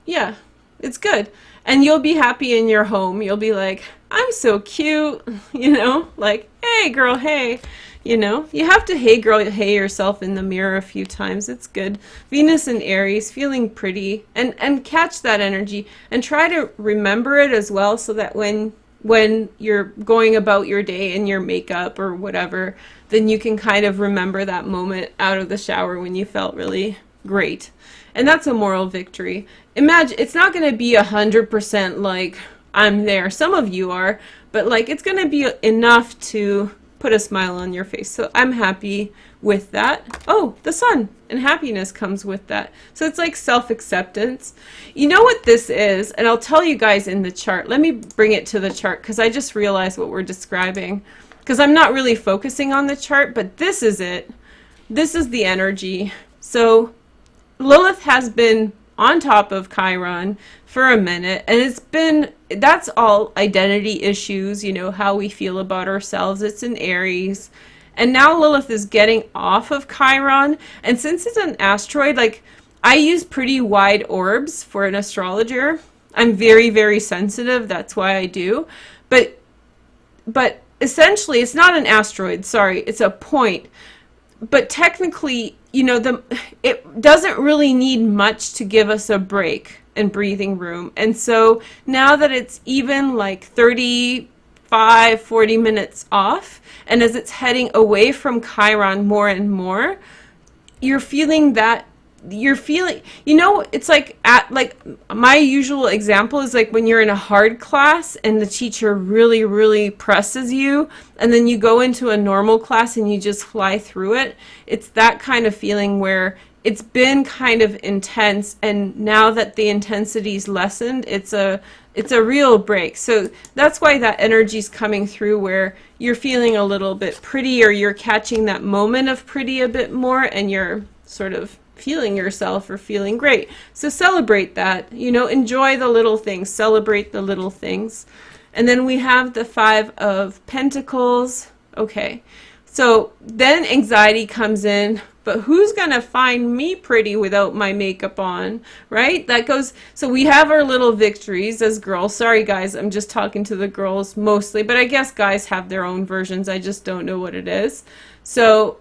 yeah, it's good. And you'll be happy in your home. You'll be like, I'm so cute, you know, like, hey girl, hey, you know, you have to hey girl, hey yourself in the mirror a few times. It's good. Venus and Aries, feeling pretty, and catch that energy and try to remember it as well, so that when you're going about your day in your makeup or whatever, then you can kind of remember that moment out of the shower when you felt really great. And that's a moral victory. Imagine, it's not going to be 100% like I'm there. Some of you are, but like it's going to be enough to put a smile on your face. So I'm happy with that. Oh, the sun and happiness comes with that. So it's like self-acceptance. You know what this is? And I'll tell you guys in the chart. Let me bring it to the chart because I just realized what we're describing. Because I'm not really focusing on the chart, but this is it. This is the energy. So Lilith has been on top of Chiron for a minute, and that's all identity issues, you know, how we feel about ourselves. It's in Aries, and now Lilith is getting off of Chiron, and since it's an asteroid, like, I use pretty wide orbs for an astrologer. I'm very, very sensitive, that's why I do, but essentially it's not an asteroid, sorry, it's a point. But technically, you know, it doesn't really need much to give us a break and breathing room. And so now that it's even like 35, 40 minutes off, and as it's heading away from Chiron more and more, you're feeling, you know, it's like my usual example is like when you're in a hard class and the teacher really, really presses you, and then you go into a normal class and you just fly through it. It's that kind of feeling where it's been kind of intense, and now that the intensity's lessened, it's a real break. So that's why that energy's coming through, where you're feeling a little bit pretty, or you're catching that moment of pretty a bit more, and you're sort of feeling yourself or feeling great. So celebrate that, you know, enjoy the little things, celebrate the little things. And then we have the 5 of Pentacles. Okay, so then anxiety comes in, but who's gonna find me pretty without my makeup on, right? That goes, so we have our little victories as girls. Sorry guys, I'm just talking to the girls mostly, but I guess guys have their own versions. I just don't know what it is. So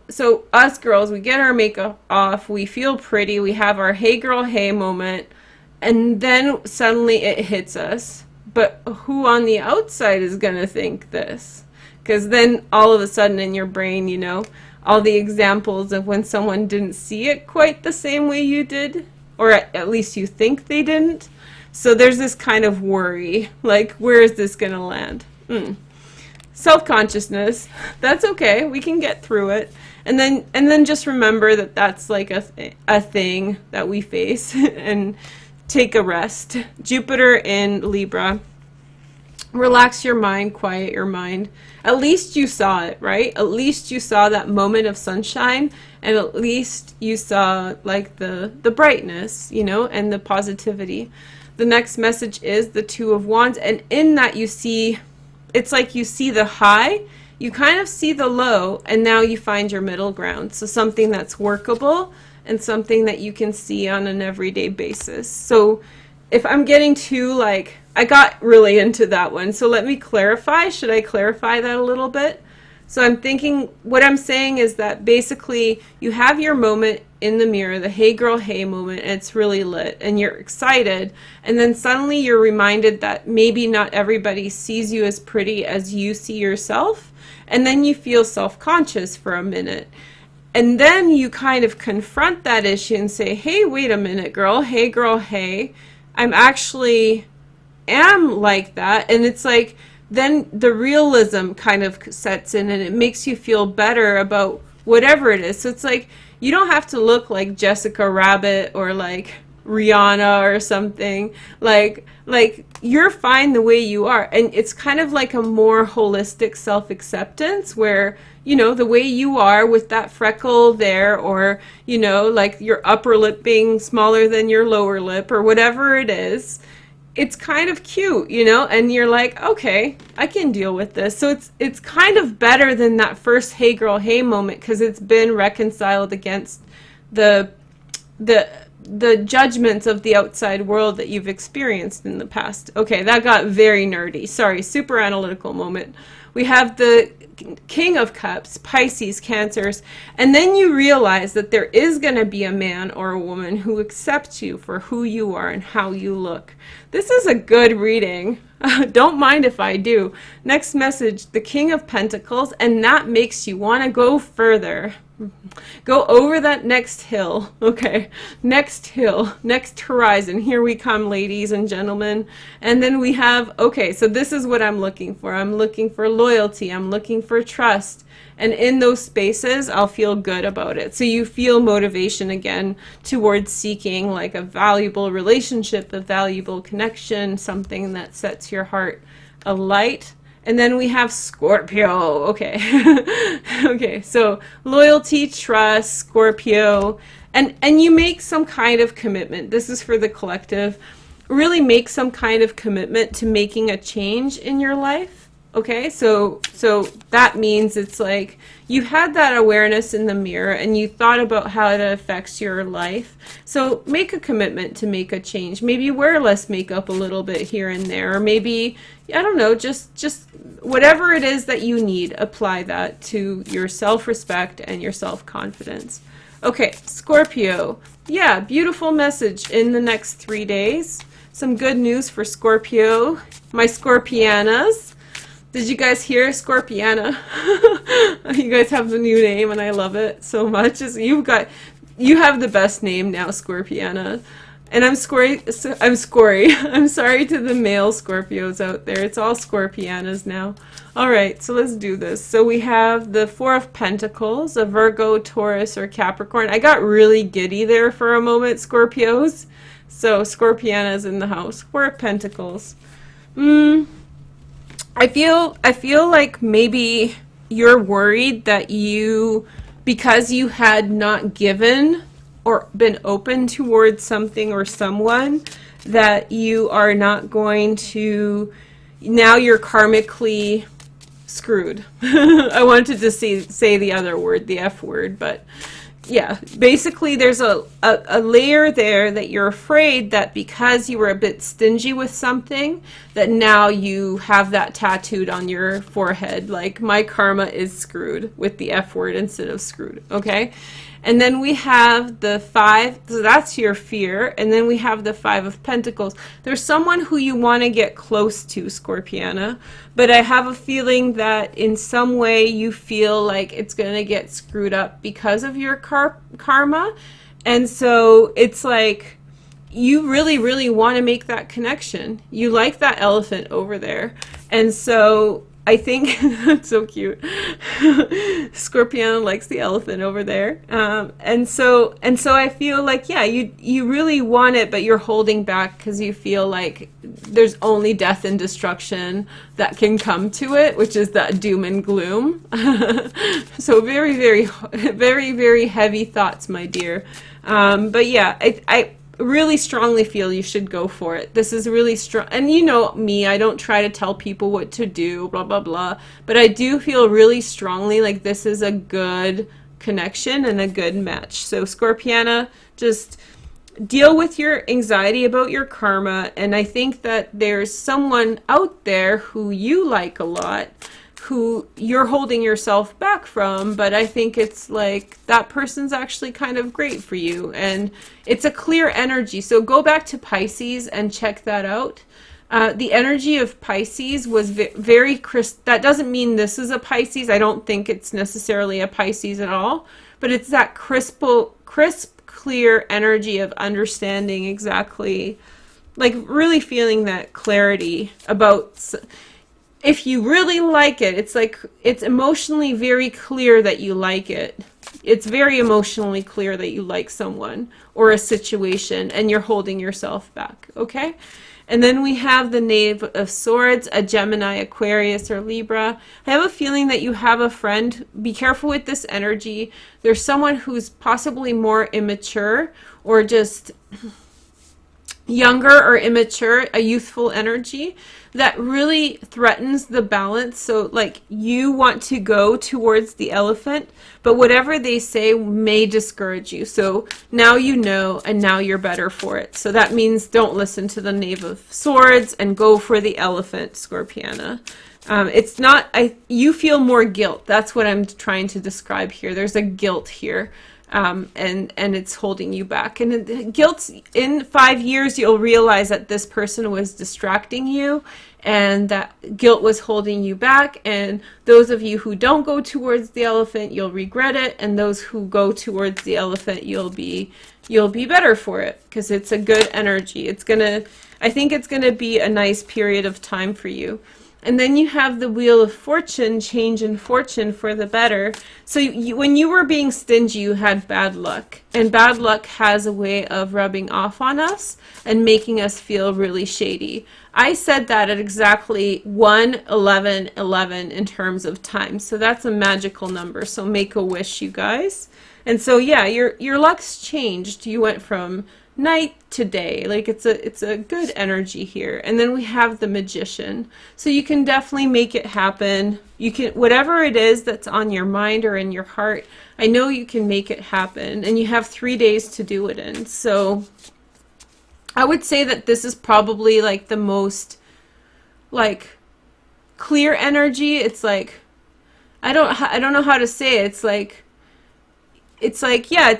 us girls, we get our makeup off, we feel pretty, we have our hey girl, hey moment, and then suddenly it hits us. But who on the outside is gonna think this? Because then all of a sudden in your brain, you know, all the examples of when someone didn't see it quite the same way you did, or at least you think they didn't. So there's this kind of worry, like, where is this gonna land? Self-consciousness, that's okay, we can get through it. And then just remember that that's like a thing that we face and take a rest. Jupiter in Libra. Relax your mind, quiet your mind. At least you saw it, right? At least you saw that moment of sunshine, and at least you saw like the brightness, you know, and the positivity. The next message is the 2 of Wands, and in that you see, it's like you see the high, you kind of see the low, and now you find your middle ground. So something that's workable and something that you can see on an everyday basis. So if I'm getting too, like, I got really into that one. So let me clarify. Should I clarify that a little bit? So I'm thinking, what I'm saying is that basically you have your moment in the mirror, the hey girl, hey moment, and it's really lit and you're excited. And then suddenly you're reminded that maybe not everybody sees you as pretty as you see yourself. And then you feel self-conscious for a minute. And then you kind of confront that issue and say, hey, wait a minute, girl, hey, I'm actually am like that. And it's like, then the realism kind of sets in and it makes you feel better about whatever it is. So it's like, you don't have to look like Jessica Rabbit or like Rihanna or something. Like you're fine the way you are. And it's kind of like a more holistic self-acceptance where, you know, the way you are with that freckle there, or, you know, like your upper lip being smaller than your lower lip or whatever it is. It's kind of cute, you know, and you're like, okay, I can deal with this. So it's kind of better than that first hey girl, hey moment, because it's been reconciled against the judgments of the outside world that you've experienced in the past. Okay, that got very nerdy. Sorry, super analytical moment. We have the King of Cups, Pisces, Cancers, and then you realize that there is going to be a man or a woman who accepts you for who you are and how you look. This is a good reading. Don't mind if I do. Next message, the King of Pentacles, and that makes you want to go further. Go over that next hill. Okay, next hill, next horizon. Here we come, ladies and gentlemen. And then we have, okay, so this is what I'm looking for. I'm looking for loyalty. I'm looking for trust. And in those spaces, I'll feel good about it. So you feel motivation again towards seeking like a valuable relationship, a valuable connection, something that sets your heart alight. And then we have Scorpio. Okay. Okay, so loyalty, trust, Scorpio, and you make some kind of commitment. This is for the collective. Really make some kind of commitment to making a change in your life. Okay, so that means it's like you had that awareness in the mirror and you thought about how it affects your life. So make a commitment to make a change. Maybe wear less makeup a little bit here and there, or maybe, I don't know, just whatever it is that you need, apply that to your self-respect and your self-confidence. Okay, Scorpio. Yeah, beautiful message in the next 3 days. Some good news for Scorpio. My Scorpianas. Did you guys hear Scorpiana? You guys have the new name and I love it so much. You have the best name now, Scorpiana. And I'm sorry to the male Scorpios out there. It's all Scorpianas now. All right, so let's do this. So we have the Four of Pentacles, a Virgo, Taurus, or Capricorn. I got really giddy there for a moment, Scorpios. So Scorpiana's in the house. Four of Pentacles. I feel like maybe you're worried that because you had not given or been open towards something or someone, that you are not going to, now you're karmically screwed. I wanted to say the other word, the F word, but yeah, basically there's a layer there that you're afraid that because you were a bit stingy with something, that now you have that tattooed on your forehead, like my karma is screwed, with the F word instead of screwed, okay? And then we have the 5, so that's your fear, and then we have the 5 of Pentacles. There's someone who you want to get close to, Scorpiana, but I have a feeling that in some way you feel like it's going to get screwed up because of your karma, and so it's like you really, really want to make that connection. You like that elephant over there, and so I think that's so cute. Scorpion likes the elephant over there, and so I feel like, yeah, you really want it, but you're holding back because you feel like there's only death and destruction that can come to it, which is that doom and gloom. So very, very, very, very heavy thoughts, my dear. But yeah, really strongly feel you should go for it. This is really strong. And you know me, I don't try to tell people what to do, blah, blah, blah. But I do feel really strongly like this is a good connection and a good match. So Scorpiana, just deal with your anxiety about your karma. And I think that there's someone out there who you like a lot, who you're holding yourself back from, but I think it's like that person's actually kind of great for you, and it's a clear energy. So go back to Pisces and check that out. The energy of Pisces was very crisp. That doesn't mean this is a Pisces. I don't think it's necessarily a Pisces at all, but it's that crisp, clear energy of understanding exactly, like really feeling that clarity about. If you really like it, it's like, it's emotionally very clear that you like it. It's very emotionally clear that you like someone or a situation, and you're holding yourself back, okay? And then we have the Knave of Swords, a Gemini, Aquarius, or Libra. I have a feeling that you have a friend. Be careful with this energy. There's someone who's possibly more immature or just younger or immature, a youthful energy that really threatens the balance. So like you want to go towards the elephant, but whatever they say may discourage you. So now you know, and now you're better for it. So that means don't listen to the Knave of Swords and go for the elephant, Scorpiana. It's not, you feel more guilt. That's what I'm trying to describe here. There's a guilt here. And it's holding you back. And guilt, in 5 years, you'll realize that this person was distracting you, and that guilt was holding you back. And those of you who don't go towards the elephant, you'll regret it. And those who go towards the elephant, you'll be better for it, because it's a good energy. I think it's gonna be a nice period of time for you. And then you have the Wheel of Fortune, change in fortune for the better. So when you were being stingy, you had bad luck. And bad luck has a way of rubbing off on us and making us feel really shady. I said that at exactly 1-11-11 in terms of time. So that's a magical number. So make a wish, you guys. And so yeah, your luck's changed. You went from night to day. Like it's a good energy here. And then we have the Magician. So you can definitely make it happen. You can, whatever it is that's on your mind or in your heart, I know you can make it happen, and you have 3 days to do it in. So I would say that this is probably like the most like clear energy. It's like, I don't know how to say it. It's like yeah,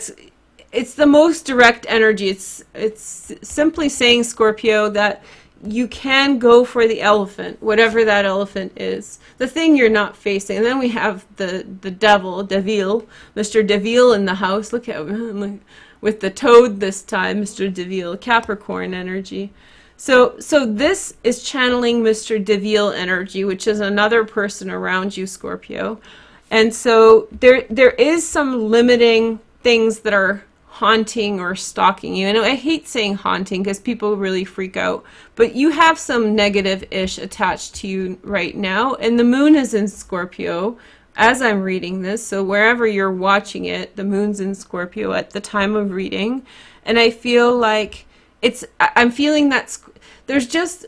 it's the most direct energy. It's simply saying, Scorpio, that you can go for the elephant, whatever that elephant is, the thing you're not facing. And then we have the devil, Mr. Deville in the house. Look at him, with the toad this time, Mr. Deville, Capricorn energy. So this is channeling Mr. Deville energy, which is another person around you, Scorpio. And so there is some limiting things that are haunting or stalking you. And I hate saying haunting because people really freak out, but you have some negative-ish attached to you right now. And the moon is in Scorpio as I'm reading this. So wherever you're watching it, the moon's in Scorpio at the time of reading. And I feel like I'm feeling that there's just,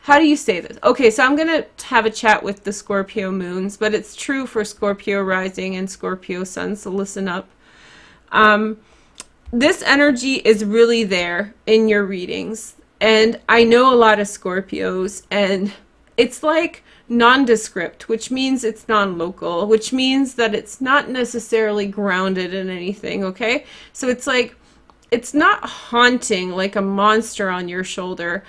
how do you say this? Okay, so I'm going to have a chat with the Scorpio moons, but it's true for Scorpio rising and Scorpio sun, so listen up. This energy is really there in your readings, and I know a lot of Scorpios, and it's like nondescript, which means it's non-local, which means that it's not necessarily grounded in anything, okay? So it's like, it's not haunting like a monster on your shoulder,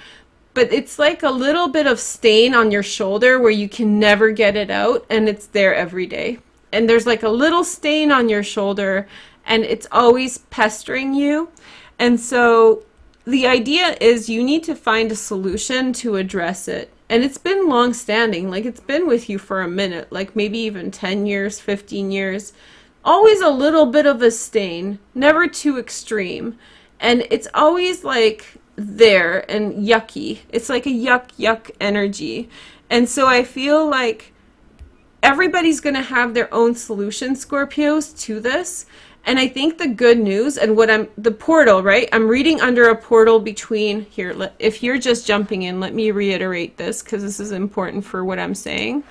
but it's like a little bit of stain on your shoulder where you can never get it out, and it's there every day. And there's like a little stain on your shoulder, and it's always pestering you. And so the idea is you need to find a solution to address it. And it's been long standing, like it's been with you for a minute, like maybe even 10 years, 15 years. Always a little bit of a stain, never too extreme. And it's always like there and yucky. It's like a yuck energy. And so I feel like everybody's going to have their own solution, Scorpios, to this. And I think the good news and the portal, right? I'm reading under a portal between, here, if you're just jumping in, let me reiterate this because this is important for what I'm saying.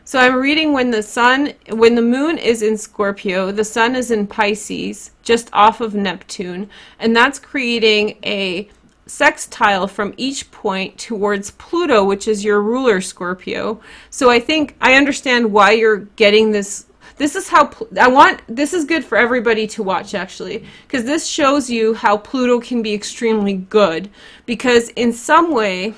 So I'm reading when the moon is in Scorpio, the sun is in Pisces, just off of Neptune, and that's creating a sextile from each point towards Pluto, which is your ruler Scorpio. So I think I understand why you're getting this. This is how this is good for everybody to watch, actually, because this shows you how Pluto can be extremely good, because in some way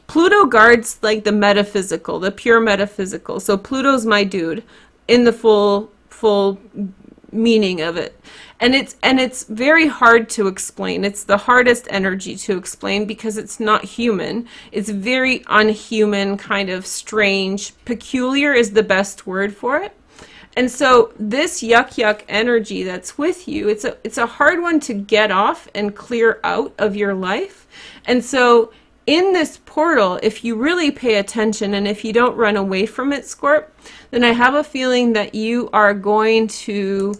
Pluto guards like the metaphysical, the pure metaphysical. So Pluto's my dude in the full meaning of it. And it's very hard to explain. It's the hardest energy to explain because it's not human. It's very unhuman, kind of strange. Peculiar is the best word for it. And so this yuck energy that's with you, it's a hard one to get off and clear out of your life. And so in this portal, if you really pay attention and if you don't run away from it, Scorp, then I have a feeling that you are going to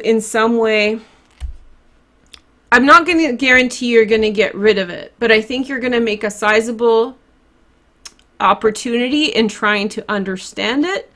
in some way, I'm not going to guarantee you're going to get rid of it, but I think you're going to make a sizable opportunity in trying to understand it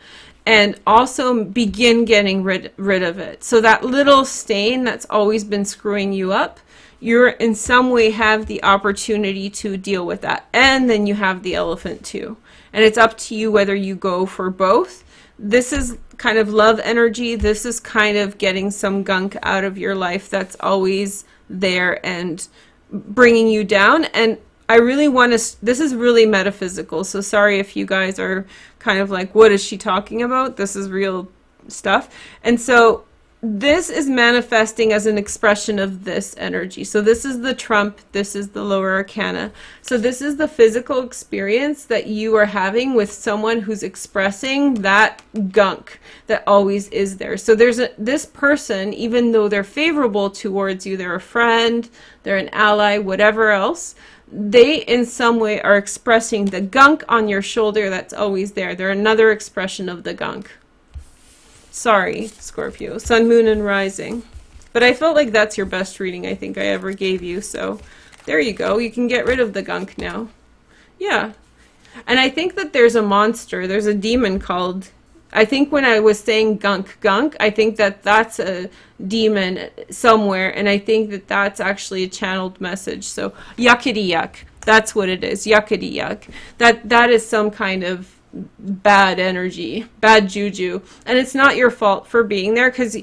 and also begin getting rid of it. So that little stain that's always been screwing you up, you're in some way have the opportunity to deal with that. And then you have the elephant too. And it's up to you whether you go for both. This is kind of love energy. This is kind of getting some gunk out of your life that's always there and bringing you down. And I really want to, this is really metaphysical. So sorry if you guys are kind of like, what is she talking about? This is real stuff. And so this is manifesting as an expression of this energy. So this is the trump, this is the lower arcana. So this is the physical experience that you are having with someone who's expressing that gunk that always is there. So there's this person, even though they're favorable towards you, they're a friend, they're an ally, whatever else, they in some way are expressing the gunk on your shoulder that's always there. They're another expression of the gunk. Sorry, Scorpio, Sun, Moon, and Rising. But I felt like that's your best reading I think I ever gave you. So there you go. You can get rid of the gunk now. Yeah. And I think that there's a monster. There's a demon called, I think when I was saying gunk, I think that that's a demon somewhere. And I think that that's actually a channeled message. So yuckity yuck. That's what it is. Yuckity yuck. That is some kind of bad energy, bad juju, and it's not your fault for being there, because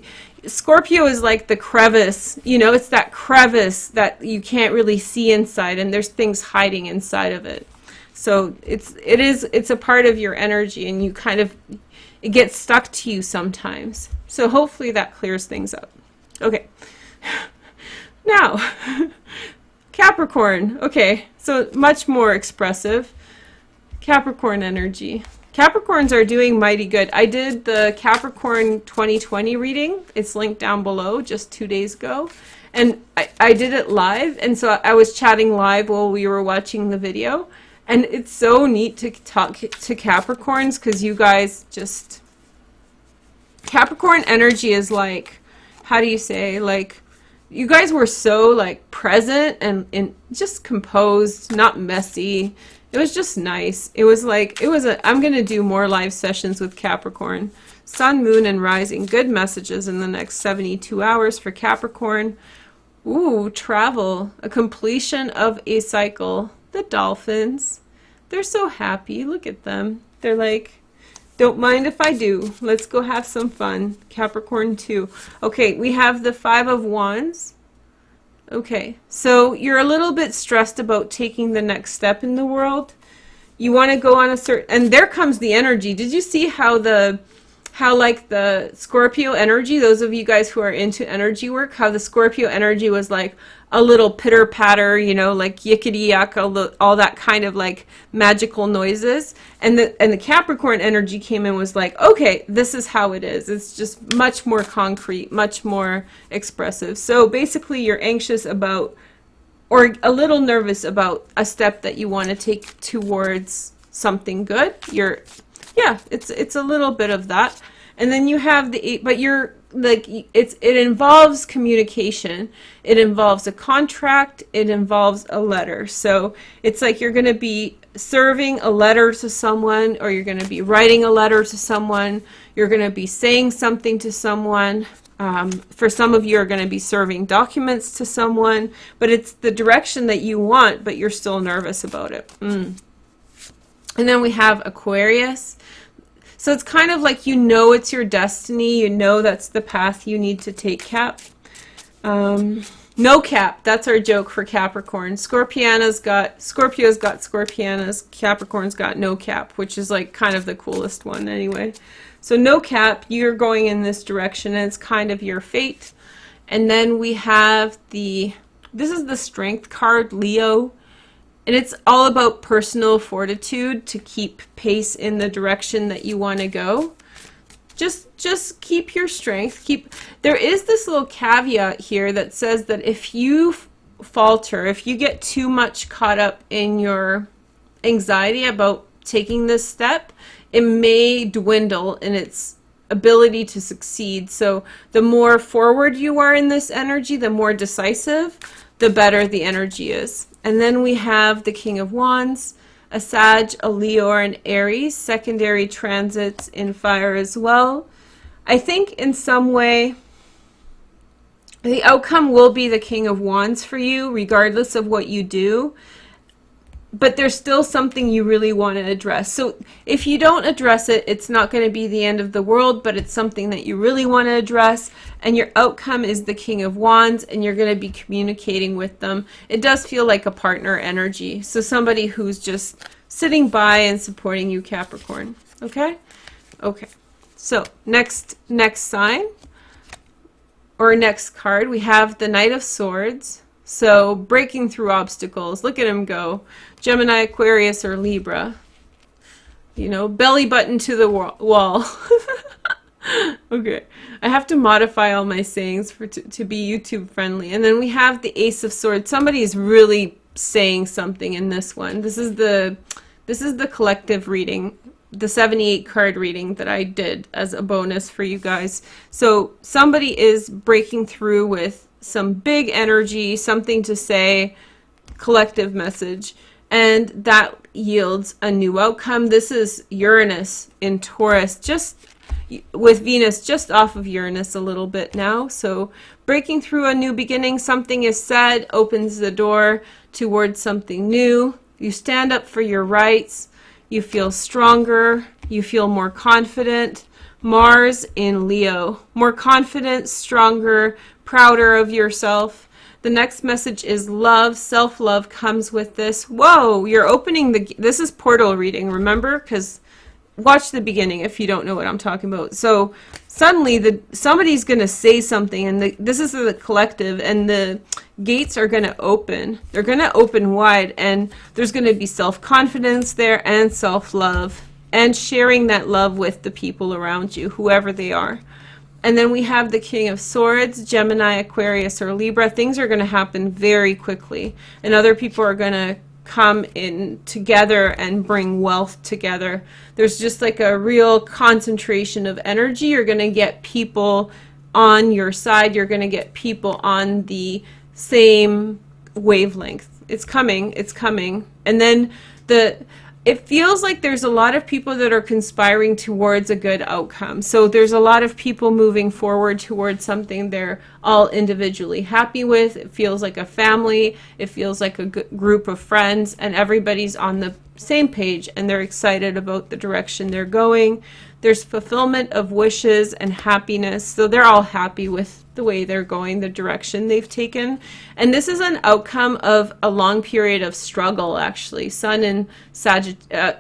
Scorpio is like the crevice, you know, it's that crevice that you can't really see inside, and there's things hiding inside of it. So it's a part of your energy, and you kind of, it gets stuck to you sometimes. So hopefully that clears things up. Okay. Now, Capricorn. Okay, so much more expressive. Capricorn energy. Capricorns are doing mighty good. I did the Capricorn 2020 reading. It's linked down below just 2 days ago. And I did it live. And so I was chatting live while we were watching the video. And it's so neat to talk to Capricorns because you guys just... Capricorn energy is like, how do you say, like, you guys were so like present and just composed, not messy. It was just nice. It was like, I'm going to do more live sessions with Capricorn. Sun, Moon, and Rising. Good messages in the next 72 hours for Capricorn. Ooh, travel. A completion of a cycle. The dolphins. They're so happy. Look at them. They're like, don't mind if I do. Let's go have some fun. Capricorn 2. Okay, we have the 5 of Wands. Okay, so you're a little bit stressed about taking the next step in the world. You want to go on a certain, and there comes the energy. Did you see how like the Scorpio energy, those of you guys who are into energy work, how the Scorpio energy was like a little pitter patter, you know, like yickety yuck, all that kind of like magical noises. And the Capricorn energy came in, was like, okay, this is how it is. It's just much more concrete, much more expressive. So basically you're anxious about, or a little nervous about a step that you want to take towards something good. Yeah, it's a little bit of that. And then you have the 8, but you're like, it involves communication. It involves a contract. It involves a letter. So it's like you're going to be serving a letter to someone, or you're going to be writing a letter to someone. You're going to be saying something to someone. For some of you are going to be serving documents to someone, but it's the direction that you want, but you're still nervous about it. And then we have Aquarius. So it's kind of like, it's your destiny. That's the path you need to take, Cap. No cap. That's our joke for Capricorn. Scorpio's got Scorpianas. Capricorn's got no cap, which is like kind of the coolest one anyway. So no cap, you're going in this direction, and it's kind of your fate. And then we have this is the Strength card, Leo. And it's all about personal fortitude to keep pace in the direction that you want to go. Just keep your strength. There is this little caveat here that says that if you falter, if you get too much caught up in your anxiety about taking this step, it may dwindle in its ability to succeed. So the more forward you are in this energy, the more decisive, the better the energy is. And then we have the King of Wands, a Sag, a Leo, or an Aries, secondary transits in fire as well. I think in some way, the outcome will be the King of Wands for you, regardless of what you do. But there's still something you really want to address. So if you don't address it, it's not going to be the end of the world, but it's something that you really want to address. And your outcome is the King of Wands, and you're going to be communicating with them. It does feel like a partner energy. So somebody who's just sitting by and supporting you, Capricorn. Okay? Okay. So next sign, or next card, we have the Knight of Swords. So breaking through obstacles. Look at him go. Gemini, Aquarius, or Libra. Belly button to the wall. Okay. I have to modify all my sayings to be YouTube friendly. And then we have the Ace of Swords. Somebody is really saying something in this one. This is the collective reading, the 78 card reading that I did as a bonus for you guys. So somebody is breaking through with some big energy, something to say, collective message, and that yields a new outcome. This is Uranus in Taurus, just with Venus just off of Uranus a little bit now. So breaking through a new beginning, something is said, opens the door towards something new. You stand up for your rights. You feel stronger. You feel more confident. Mars in Leo, more confident, stronger, prouder of yourself. The next message is love. Self-love comes with this. Whoa, you're opening this is portal reading, remember? Because watch the beginning if you don't know what I'm talking about. So suddenly somebody's going to say something, and this is the collective, and the gates are going to open. They're going to open wide, and there's going to be self-confidence there and self-love, and sharing that love with the people around you, whoever they are. And then we have the King of Swords, Gemini, Aquarius, or Libra. Things are going to happen very quickly, and other people are going to come in together and bring wealth together. There's just like a real concentration of energy. You're going to get people on your side. You're going to get people on the same wavelength. It's coming. It's coming. And then it feels like there's a lot of people that are conspiring towards a good outcome. So there's a lot of people moving forward towards something they're all individually happy with. It feels like a family. It feels like a group of friends, and everybody's on the same page, and they're excited about the direction they're going. There's fulfillment of wishes and happiness. So they're all happy with the way they're going, the direction they've taken. And this is an outcome of a long period of struggle, actually. Sun in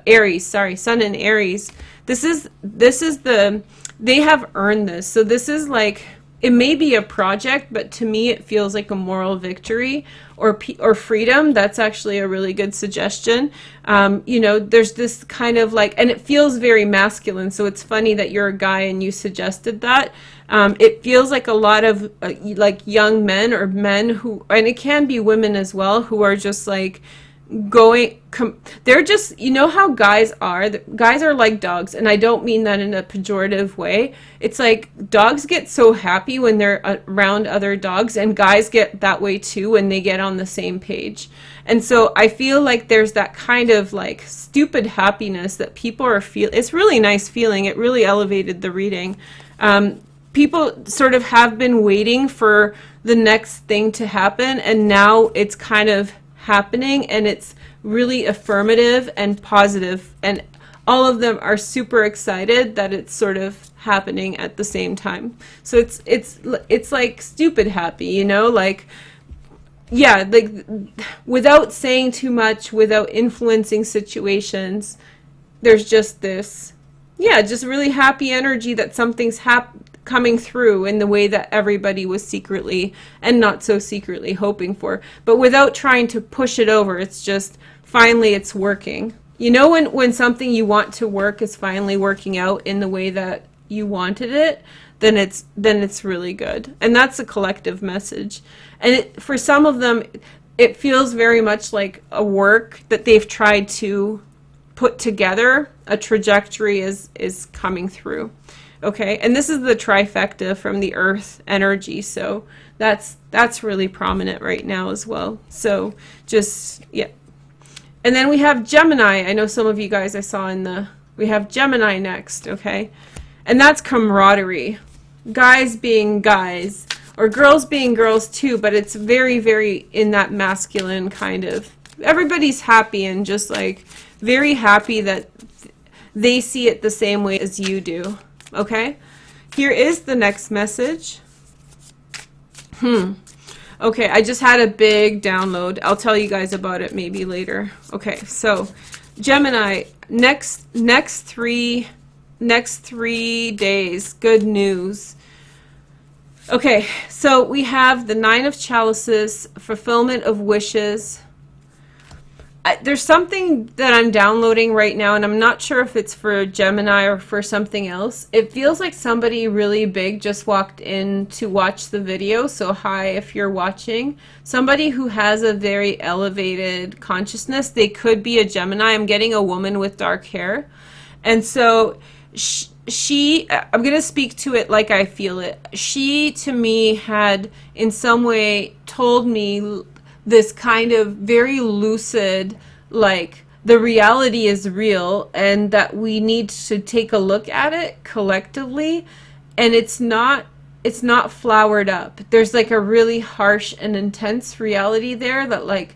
Aries. They have earned this. So this is like, it may be a project, but to me it feels like a moral victory or freedom. That's actually a really good suggestion. There's this kind of like, and it feels very masculine. So it's funny that you're a guy and you suggested that. It feels like a lot of like young men or men who, and it can be women as well, who are just like they're just, you know how guys are? Guys are like dogs, and I don't mean that in a pejorative way. It's like dogs get so happy when they're around other dogs, and guys get that way too when they get on the same page. And so I feel like there's that kind of like stupid happiness that people are it's really nice feeling. It really elevated the reading. People sort of have been waiting for the next thing to happen, and now it's kind of happening, and it's really affirmative and positive, and all of them are super excited that it's sort of happening at the same time. So it's like stupid happy, you know, like, yeah, like without saying too much, without influencing situations, there's just this, yeah, just really happy energy that something's coming through in the way that everybody was secretly and not so secretly hoping for, but without trying to push it over. It's just finally it's working. You know, when something you want to work is finally working out in the way that you wanted it, then it's really good. And that's a collective message. And for some of them, it feels very much like a work that they've tried to put together. A trajectory is coming through. Okay, and this is the trifecta from the earth energy, so that's really prominent right now as well. So just, yeah. And then we have Gemini. I know some of you guys I saw we have Gemini next, okay? And that's camaraderie. Guys being guys, or girls being girls too, but it's very, very in that masculine kind of, everybody's happy and just like very happy that they see it the same way as you do. Okay, here is the next message. Okay, I just had a big download. I'll tell you guys about it maybe later. Okay, so Gemini, next 3 days, good news. Okay, so we have the 9 of Chalices, fulfillment of wishes. There's something that I'm downloading right now, and I'm not sure if it's for Gemini or for something else. It feels like somebody really big just walked in to watch the video, so hi if you're watching. Somebody who has a very elevated consciousness. They could be a Gemini. I'm getting a woman with dark hair. And so I'm going to speak to it like I feel it. She, to me, had in some way told me this kind of very lucid, like, the reality is real and that we need to take a look at it collectively, and it's not flowered up. There's like a really harsh and intense reality there that, like,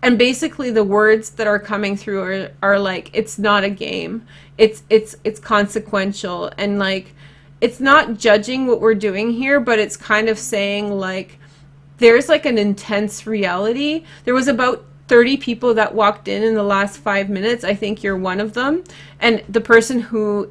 and basically the words that are coming through are like, it's not a game. It's consequential, and like, it's not judging what we're doing here, but it's kind of saying like, there's like an intense reality. There was about 30 people that walked in the last 5 minutes. I think you're one of them. And the person who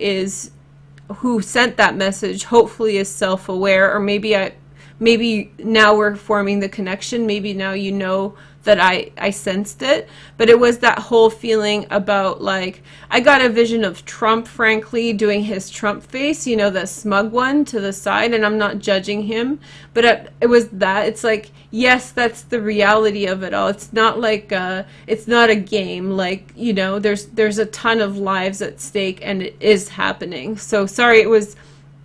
sent that message hopefully is self-aware, or maybe now we're forming the connection. Maybe now you know that I sensed it. But it was that whole feeling about, like, I got a vision of Trump, frankly, doing his Trump face, you know, the smug one to the side, and I'm not judging him, but it was that. It's like, yes, that's the reality of it all. It's not like, it's not a game, like, you know, there's a ton of lives at stake, and it is happening. So sorry,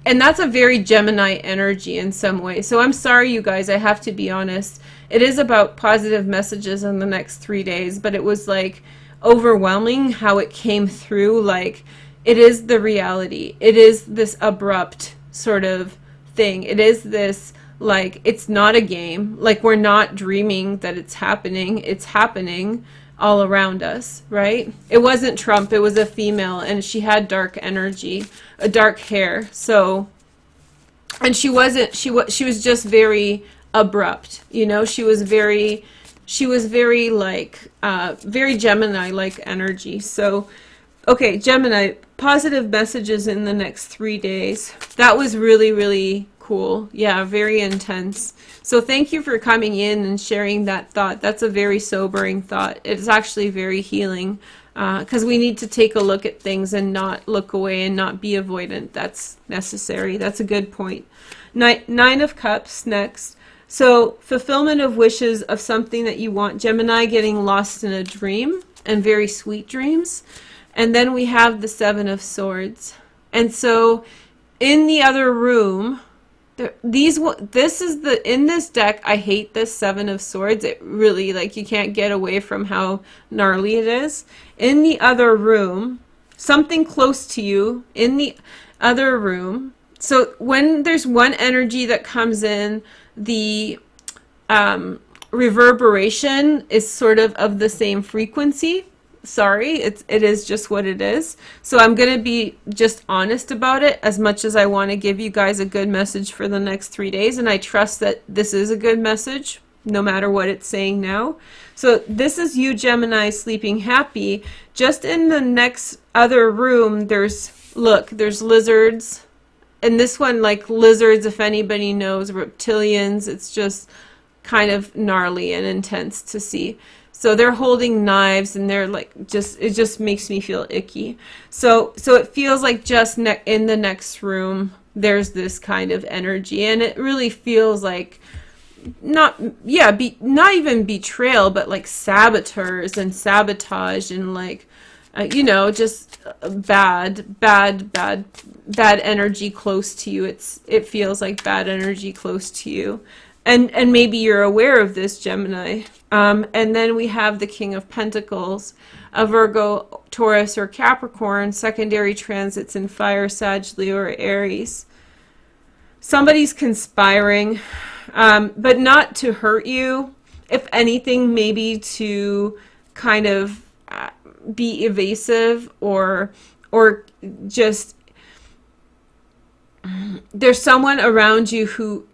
and that's a very Gemini energy in some way. So I'm sorry, you guys, I have to be honest. It is about positive messages in the next 3 days, but it was like overwhelming how it came through. Like, it is the reality. It is this abrupt sort of thing. It is this, like, it's not a game. Like, we're not dreaming that it's happening. It's happening all around us, right? It wasn't Trump. It was a female, and she had dark energy, a dark hair. So, and she was just very abrupt, you know. She was very like very Gemini like energy. So okay, Gemini, positive messages in the next 3 days. That was really, really cool. Yeah, very intense. So thank you for coming in and sharing that thought. That's a very sobering thought. It's actually very healing, because we need to take a look at things and not look away and not be avoidant. That's necessary. That's a good point. Nine of Cups next. So fulfillment of wishes of something that you want. Gemini, getting lost in a dream and very sweet dreams. And then we have the Seven of Swords. And so in the other room, in this deck, I hate this Seven of Swords. It really, like, you can't get away from how gnarly it is. In the other room, something close to you in the other room. So when there's one energy that comes in, the reverberation is sort of the same frequency. Sorry, it is just what it is. So I'm going to be just honest about it, as much as I want to give you guys a good message for the next 3 days. And I trust that this is a good message, no matter what it's saying now. So this is you, Gemini, sleeping happy. Just in the next other room, there's lizards. And this one, like lizards, if anybody knows, reptilians, it's just kind of gnarly and intense to see. So they're holding knives, and they're like, it just makes me feel icky. So it feels like just in the next room, there's this kind of energy, and it really feels like not even betrayal, but like saboteurs and sabotage and like, just bad energy close to you. It feels like bad energy close to you. And maybe you're aware of this, Gemini. And then we have the King of Pentacles, a Virgo, Taurus, or Capricorn, secondary transits in fire, Sag, Leo, or Aries. Somebody's conspiring, but not to hurt you. If anything, maybe to kind of be evasive, or just there's someone around you who,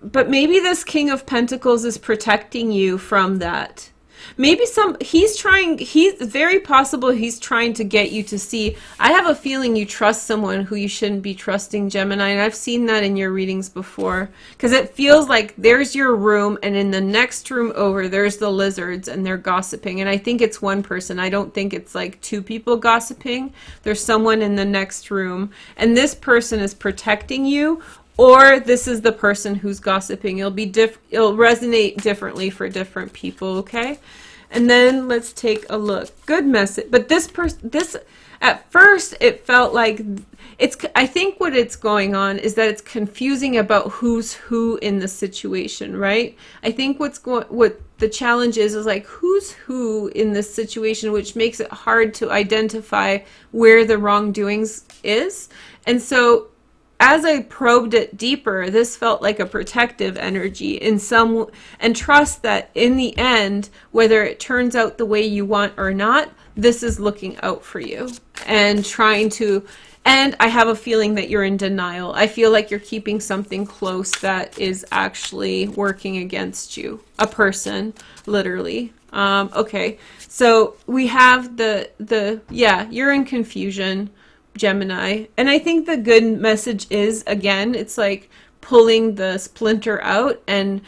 but maybe this King of Pentacles is protecting you from that. Maybe he's very possible he's trying to get you to see. I have a feeling you trust someone who you shouldn't be trusting, Gemini, and I've seen that in your readings before, because it feels like there's your room, and in the next room over, there's the lizards, and they're gossiping. And I think it's one person. I don't think it's like two people gossiping. There's someone in the next room, and this person is protecting you. Or this is the person who's gossiping. It'll resonate differently for different people, okay? And then let's take a look. Good message. But this at first it felt like I think what it's going on is that it's confusing about who's who in the situation, right? I think what the challenge is like who's who in this situation, which makes it hard to identify where the wrongdoings is. And so as I probed it deeper, this felt like a protective energy and trust that in the end, whether it turns out the way you want or not, this is looking out for you and and I have a feeling that you're in denial. I feel like you're keeping something close that is actually working against you. A person, literally. Okay, so we have you're in confusion, Gemini. And I think the good message is, again, it's like pulling the splinter out and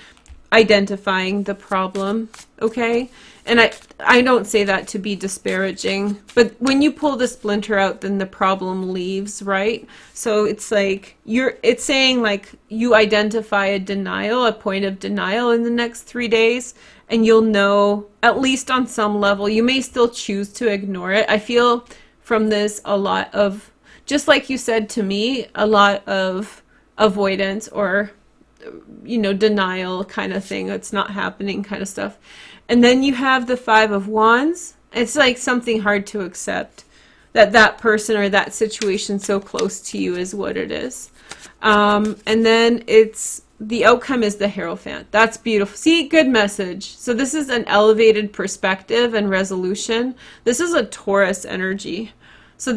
identifying the problem, okay? And I don't say that to be disparaging, but when you pull the splinter out, then the problem leaves, right? So it's like it's saying like you identify a point of denial in the next 3 days, and you'll know, at least on some level. You may still choose to ignore it. I feel from this a lot of, just like you said to me, a lot of avoidance or denial kind of thing. It's not happening kind of stuff. And then you have the Five of Wands. It's like something hard to accept that person or that situation so close to you is what it is. And then the outcome is the Hierophant. That's beautiful. See, good message. So this is an elevated perspective and resolution. This is a Taurus energy. So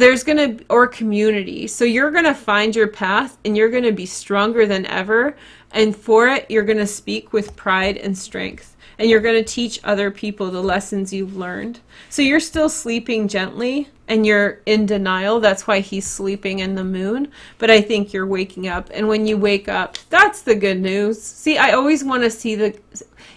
or community. So you're going to find your path, and you're going to be stronger than ever. And for it, you're going to speak with pride and strength. And you're going to teach other people the lessons you've learned. So you're still sleeping gently, and you're in denial. That's why he's sleeping in the moon. But I think you're waking up. And when you wake up, that's the good news. See, I always want to see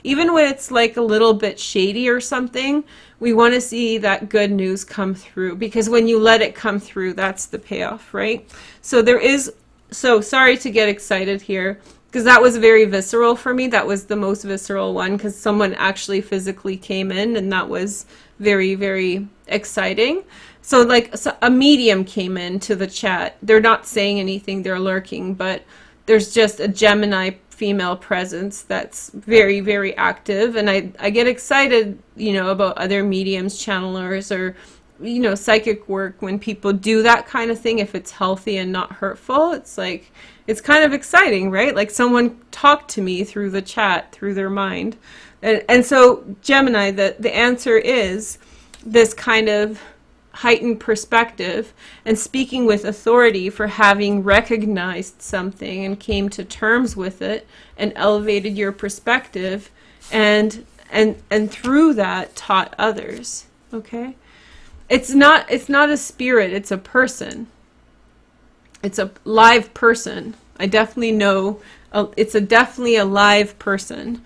even when it's like a little bit shady or something, we want to see that good news come through. Because when you let it come through, that's the payoff, right? So sorry to get excited here. because that was very visceral for me. That was the most visceral one, because someone actually physically came in, and that was very, very exciting. So like a medium came into the chat. They're not saying anything, they're lurking, but there's just a Gemini female presence that's very, very active. And I get excited, you know, about other mediums, channelers, or, you know, psychic work when people do that kind of thing. If it's healthy and not hurtful, it's like, it's kind of exciting, right? Like someone talked to me through the chat, through their mind. And so Gemini, the answer is this kind of heightened perspective and speaking with authority for having recognized something and came to terms with it and elevated your perspective and through that taught others. Okay? It's not a spirit, it's a person. It's a live person. I definitely know it's definitely a live person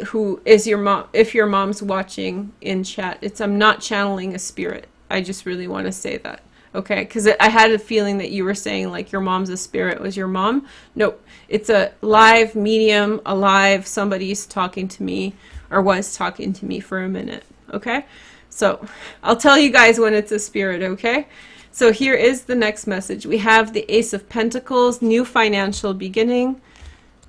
who is your mom. If your mom's watching in chat, I'm not channeling a spirit. I just really want to say that, okay? Because I had a feeling that you were saying like your mom's a spirit. Was your mom? Nope. It's a live medium, alive. Somebody's talking to me or was talking to me for a minute, okay? So I'll tell you guys when it's a spirit, okay? So here is the next message. We have the Ace of Pentacles, new financial beginning,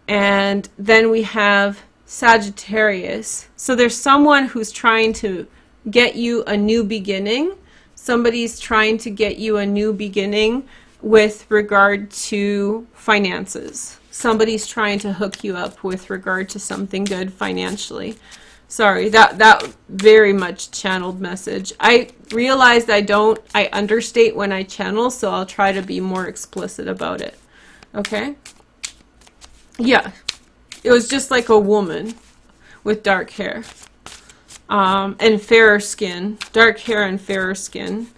and then we have Sagittarius. So there's someone who's trying to get you a new beginning. Somebody's trying to get you a new beginning with regard to finances. Somebody's trying to hook you up with regard to something good financially. Sorry, that very much channeled message. I realized I understate when I channel, so I'll try to be more explicit about it. Okay? Yeah. It was just like a woman with dark hair. And fairer skin. Dark hair and fairer skin.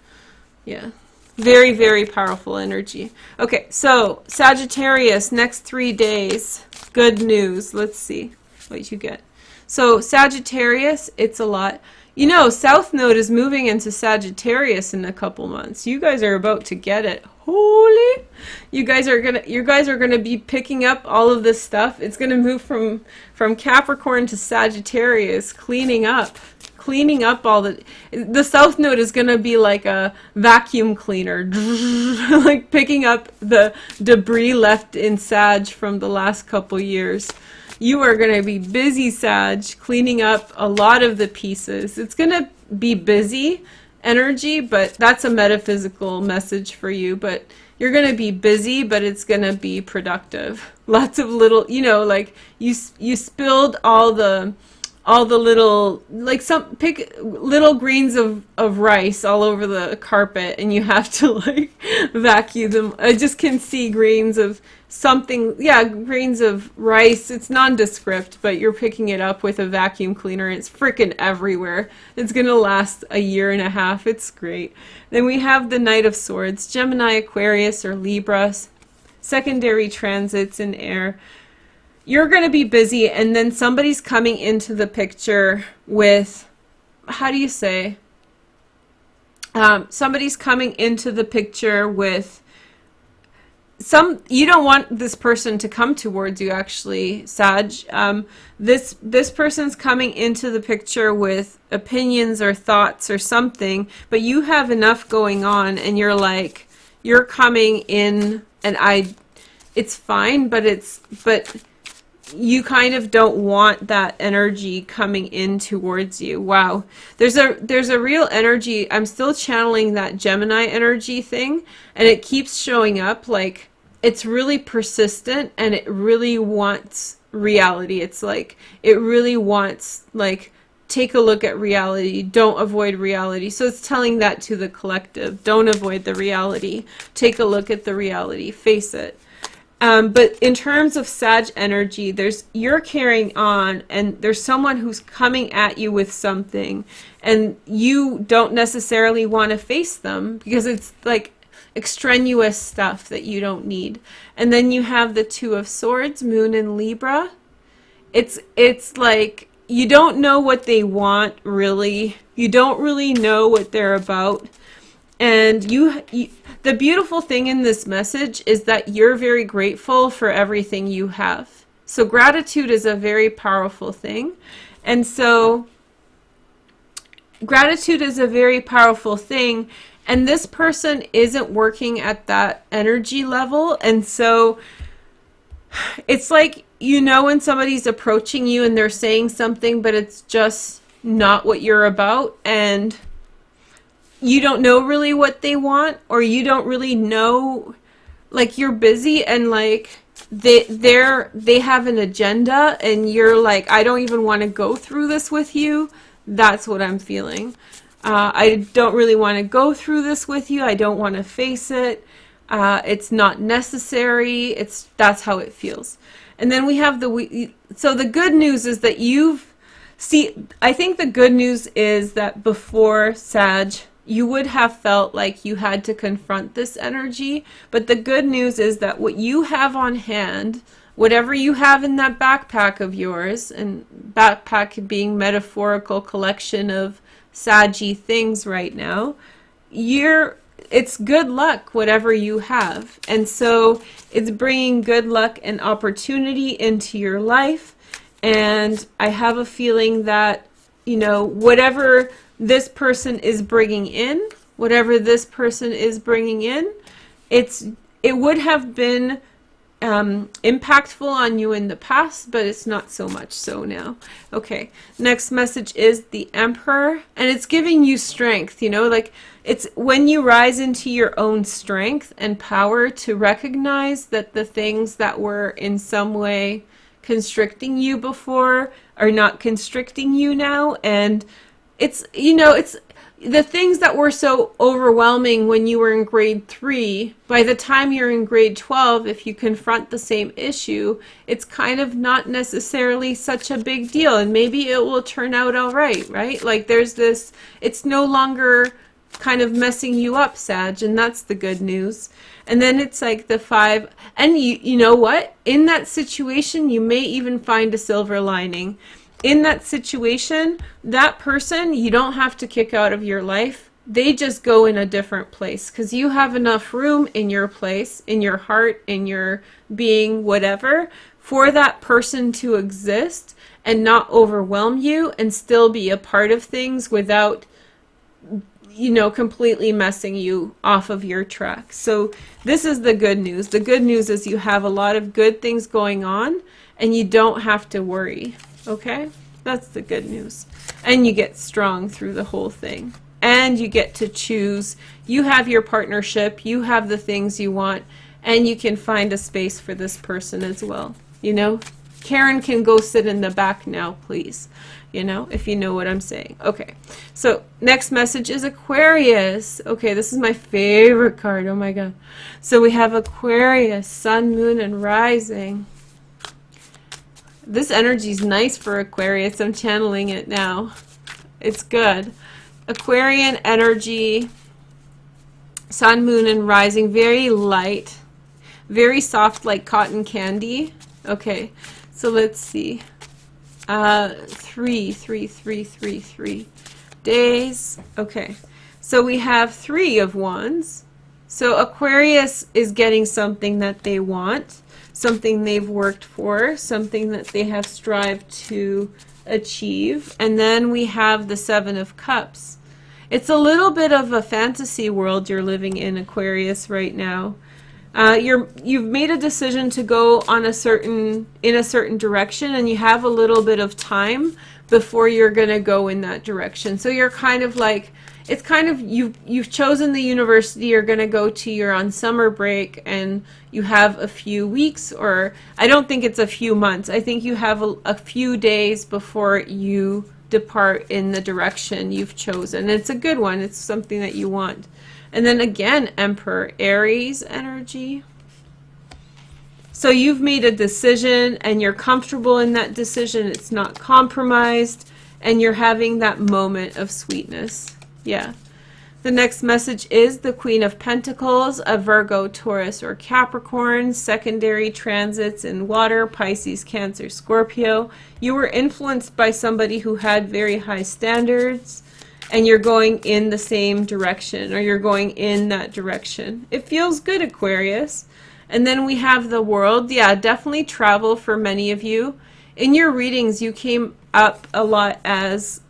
Yeah. Very, very powerful energy. Okay, so Sagittarius, next 3 days. Good news. Let's see what you get. So Sagittarius, it's a lot. You know, South Node is moving into Sagittarius in a couple months. You guys are about to get it. Holy! You guys are gonna be picking up all of this stuff. It's gonna move from Capricorn to Sagittarius, cleaning up all the South Node is gonna be like a vacuum cleaner, like picking up the debris left in Sag from the last couple years. You are going to be busy, Sag, cleaning up a lot of the pieces. It's going to be busy energy, but that's a metaphysical message for you. But you're going to be busy, but it's going to be productive. Lots of little, you know, like you spilled all the little, like pick little grains of rice all over the carpet, and you have to like vacuum them. I just can see grains of something, yeah, grains of rice. It's nondescript, but you're picking it up with a vacuum cleaner. It's freaking everywhere. It's gonna last a year and a half. It's great. Then we have the Knight of Swords, Gemini, Aquarius, or Libra, secondary transits in air. You're going to be busy, and then somebody's coming into the picture with, how do you say? Somebody's coming into the picture with you don't want this person to come towards you, actually, Sag. This person's coming into the picture with opinions or thoughts or something, but you have enough going on, and you're coming in, and it's fine, but you kind of don't want that energy coming in towards you. Wow. There's a real energy. I'm still channeling that Gemini energy thing, and it keeps showing up. Like, it's really persistent, and it really wants reality. It's like, it really wants, like, take a look at reality. Don't avoid reality. So it's telling that to the collective. Don't avoid the reality. Take a look at the reality. Face it. But in terms of Sag energy, you're carrying on, and there's someone who's coming at you with something, and you don't necessarily want to face them because it's like extraneous stuff that you don't need. And then you have the Two of Swords, Moon in Libra. It's like you don't know what they want, really. You don't really know what they're about. And the beautiful thing in this message is that you're very grateful for everything you have. So gratitude is a very powerful thing. And so gratitude is a very powerful thing. And this person isn't working at that energy level. And so it's like, you know, when somebody's approaching you and they're saying something, but it's just not what you're about, and you don't know really what they want, or you don't really know, like, you're busy and like they have an agenda and you're like, I don't even want to go through this with you. That's what I'm feeling. I don't really want to go through this with you. I don't want to face it. It's not necessary. That's how it feels. And then we have so the good news is that I think the good news is that before Sag, you would have felt like you had to confront this energy. But the good news is that what you have on hand, whatever you have in that backpack of yours, and backpack being metaphorical collection of Saggy things right now, it's good luck, whatever you have. And so it's bringing good luck and opportunity into your life. And I have a feeling that, you know, whatever this person is bringing in, it would have been impactful on you in the past, but it's not so much so now. Okay, next message is the Emperor, and it's giving you strength, you know, like it's when you rise into your own strength and power to recognize that the things that were in some way constricting you before are not constricting you now. And it's, you know, it's the things that were so overwhelming when you were in grade 3, by the time you're in grade 12, if you confront the same issue, it's kind of not necessarily such a big deal, and maybe it will turn out all right, right? Like there's this, it's no longer kind of messing you up, Sag, and that's the good news. And then it's like the 5, and you know what? In that situation, you may even find a silver lining. In that situation, that person, you don't have to kick out of your life. They just go in a different place because you have enough room in your place, in your heart, in your being, whatever, for that person to exist and not overwhelm you and still be a part of things without, you know, completely messing you off of your track. So this is the good news. The good news is you have a lot of good things going on and you don't have to worry. Okay, that's the good news. And you get strong through the whole thing. And you get to choose. You have your partnership. You have the things you want. And you can find a space for this person as well. You know, Karen can go sit in the back now, please. You know, if you know what I'm saying. Okay, so next message is Aquarius. Okay, this is my favorite card. Oh my God. So we have Aquarius, Sun, Moon, and Rising. This energy is nice for Aquarius. I'm channeling it now. It's good. Aquarian energy, Sun, Moon, and Rising, very light, very soft like cotton candy. Okay, so let's see. 3 days. Okay, so we have 3 of Wands. So Aquarius is getting something that they want, something they've worked for, something that they have strived to achieve. And then we have the 7 of Cups. It's a little bit of a fantasy world you're living in, Aquarius, right now. You've made a decision to go on in a certain direction, and you have a little bit of time before you're gonna go in that direction. So you're kind of like, it's kind of, you've chosen the university you're gonna go to, you're on summer break, and you have a few weeks, or I don't think it's a few months, I think you have a few days before you depart in the direction you've chosen. It's a good one, it's something that you want. And then again, Emperor, Aries energy. So you've made a decision and you're comfortable in that decision. It's not compromised and you're having that moment of sweetness. Yeah. The next message is the Queen of Pentacles, a Virgo, Taurus, or Capricorn, secondary transits in water, Pisces, Cancer, Scorpio. You were influenced by somebody who had very high standards, and you're going in the same direction, or you're going in that direction. It feels good, Aquarius. And then we have the World. Yeah, definitely travel for many of you. In your readings, you came up a lot as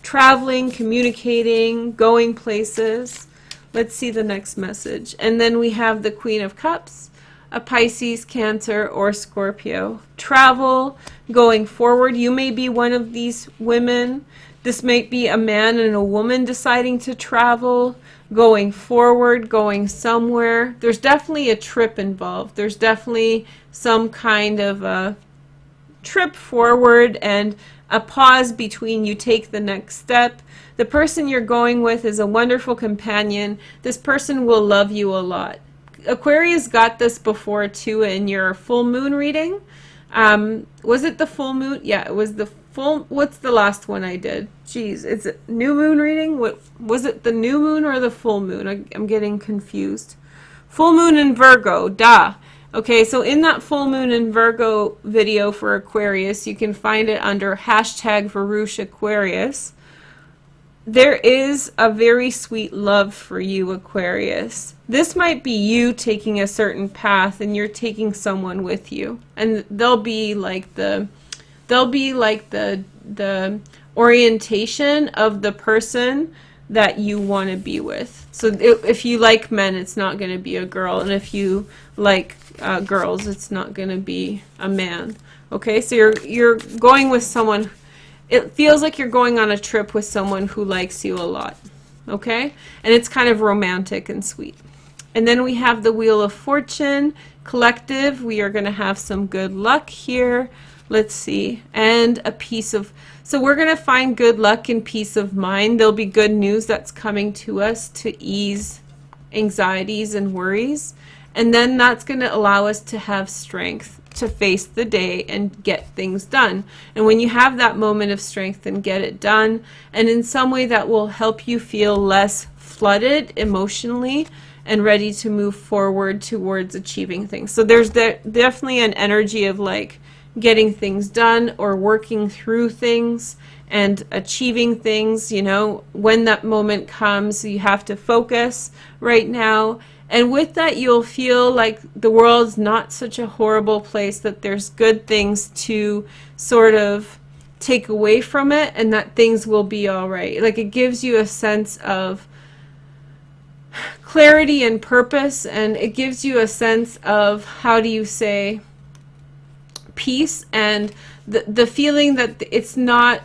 traveling, communicating, going places. Let's see the next message. And then we have the Queen of Cups, a Pisces, Cancer, or Scorpio. Travel, going forward. You may be one of these women. This might be a man and a woman deciding to travel, going forward, going somewhere. There's definitely a trip involved. There's definitely some kind of a trip forward and a pause between you take the next step. The person you're going with is a wonderful companion. This person will love you a lot. Aquarius got this before too in your full moon reading. Was it the full moon? Yeah, it was the full. What's the last one I did? Jeez, it's a new moon reading. What was it? The new moon or the full moon? I'm getting confused. Full moon in Virgo. Duh. Okay, so in that full moon in Virgo video for Aquarius, you can find it under hashtag Veroosh Aquarius. There is a very sweet love for you, Aquarius. This might be you taking a certain path and you're taking someone with you. And they'll be like the orientation of the person that you want to be with. So if you like men, it's not going to be a girl. And if you like girls, it's not going to be a man. Okay, so you're going with someone. It feels like you're going on a trip with someone who likes you a lot, okay? And it's kind of romantic and sweet. And then we have the Wheel of Fortune, collective. We are going to have some good luck here. Let's see. And a piece of... So we're going to find good luck and peace of mind. There'll be good news that's coming to us to ease anxieties and worries. And then that's going to allow us to have strength to face the day and get things done. And when you have that moment of strength and get it done, and in some way that will help you feel less flooded emotionally and ready to move forward towards achieving things. So there's definitely an energy of like getting things done or working through things and achieving things. You know, when that moment comes, you have to focus right now. And with that, you'll feel like the world's not such a horrible place, that there's good things to sort of take away from it, and that things will be all right. Like, it gives you a sense of clarity and purpose, and it gives you a sense of, how do you say, peace, and the feeling that it's not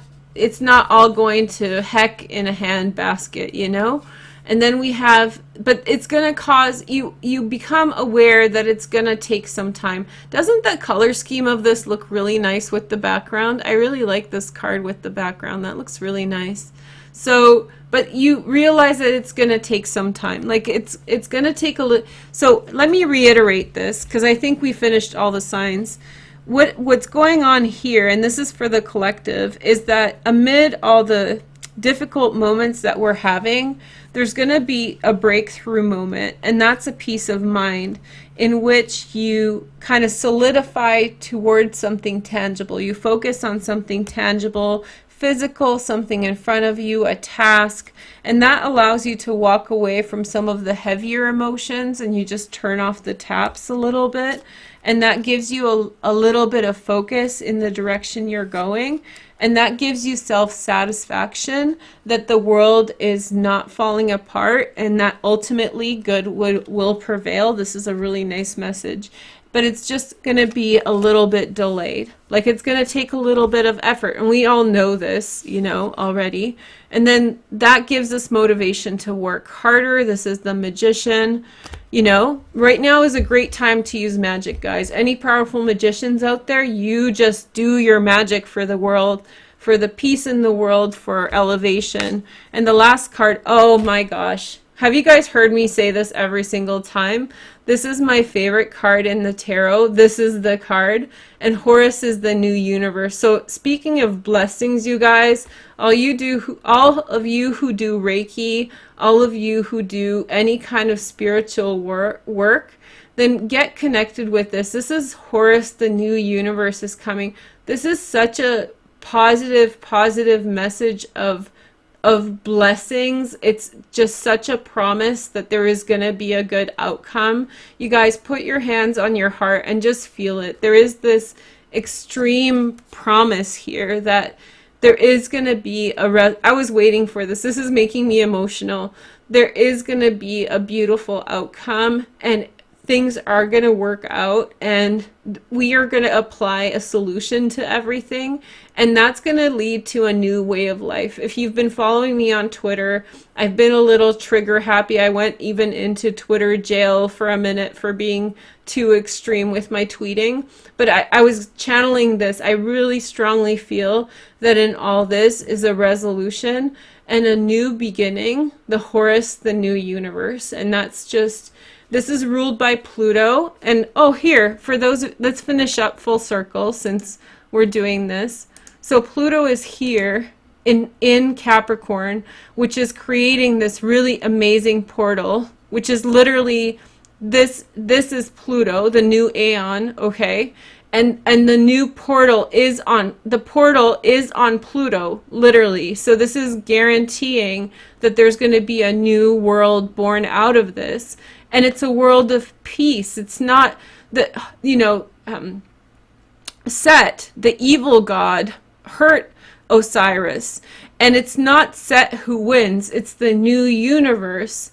all going to heck in a handbasket, you know? And then we have, but it's going to cause, you become aware that it's going to take some time. Doesn't the color scheme of this look really nice with the background? I really like this card with the background. That looks really nice. So, but you realize that it's going to take some time. Like it's going to take a little. So let me reiterate this, because I think we finished all the signs. What's going on here, and this is for the collective, is that amid all the difficult moments that we're having, there's going to be a breakthrough moment, and that's a peace of mind in which you kind of solidify towards something tangible. You focus on something tangible, physical, something in front of you, a task, and that allows you to walk away from some of the heavier emotions, and you just turn off the taps a little bit, and that gives you a little bit of focus in the direction you're going. And that gives you self-satisfaction that the world is not falling apart, and that ultimately good will prevail. This is a really nice message. But it's just going to be a little bit delayed. Like, it's going to take a little bit of effort. And we all know this, you know, already. And then that gives us motivation to work harder. This is the Magician. You know, right now is a great time to use magic, guys. Any powerful magicians out there, you just do your magic for the world, for the peace in the world, for elevation. And the last card, oh my gosh. Have you guys heard me say this every single time? This is my favorite card in the tarot. This is the card. And Horus is the new universe. So speaking of blessings, you guys, all of you who do Reiki, all of you who do any kind of spiritual work, then get connected with this. This is Horus, the new universe is coming. This is such a positive message of of blessings. It's just such a promise that there is going to be a good outcome. You guys, put your hands on your heart and just feel it. There is this extreme promise here that there is going to be I was waiting for this. This is making me emotional. There is going to be a beautiful outcome, and things are going to work out, and we are going to apply a solution to everything, and that's going to lead to a new way of life. If you've been following me on Twitter, I've been a little trigger happy. I went even into Twitter jail for a minute for being too extreme with my tweeting, but I was channeling this. I really strongly feel that in all this is a resolution and a new beginning, the Horus, the new universe, and that's just... This is ruled by Pluto. And oh, here, for those, let's finish up full circle since we're doing this. So Pluto is here in Capricorn, which is creating this really amazing portal, which is literally this is Pluto, the new aeon, okay? And the new portal is on Pluto, literally. So this is guaranteeing that there's going to be a new world born out of this. And it's a world of peace. It's not the, Set, the evil god, hurt Osiris. And it's not Set who wins. It's the new universe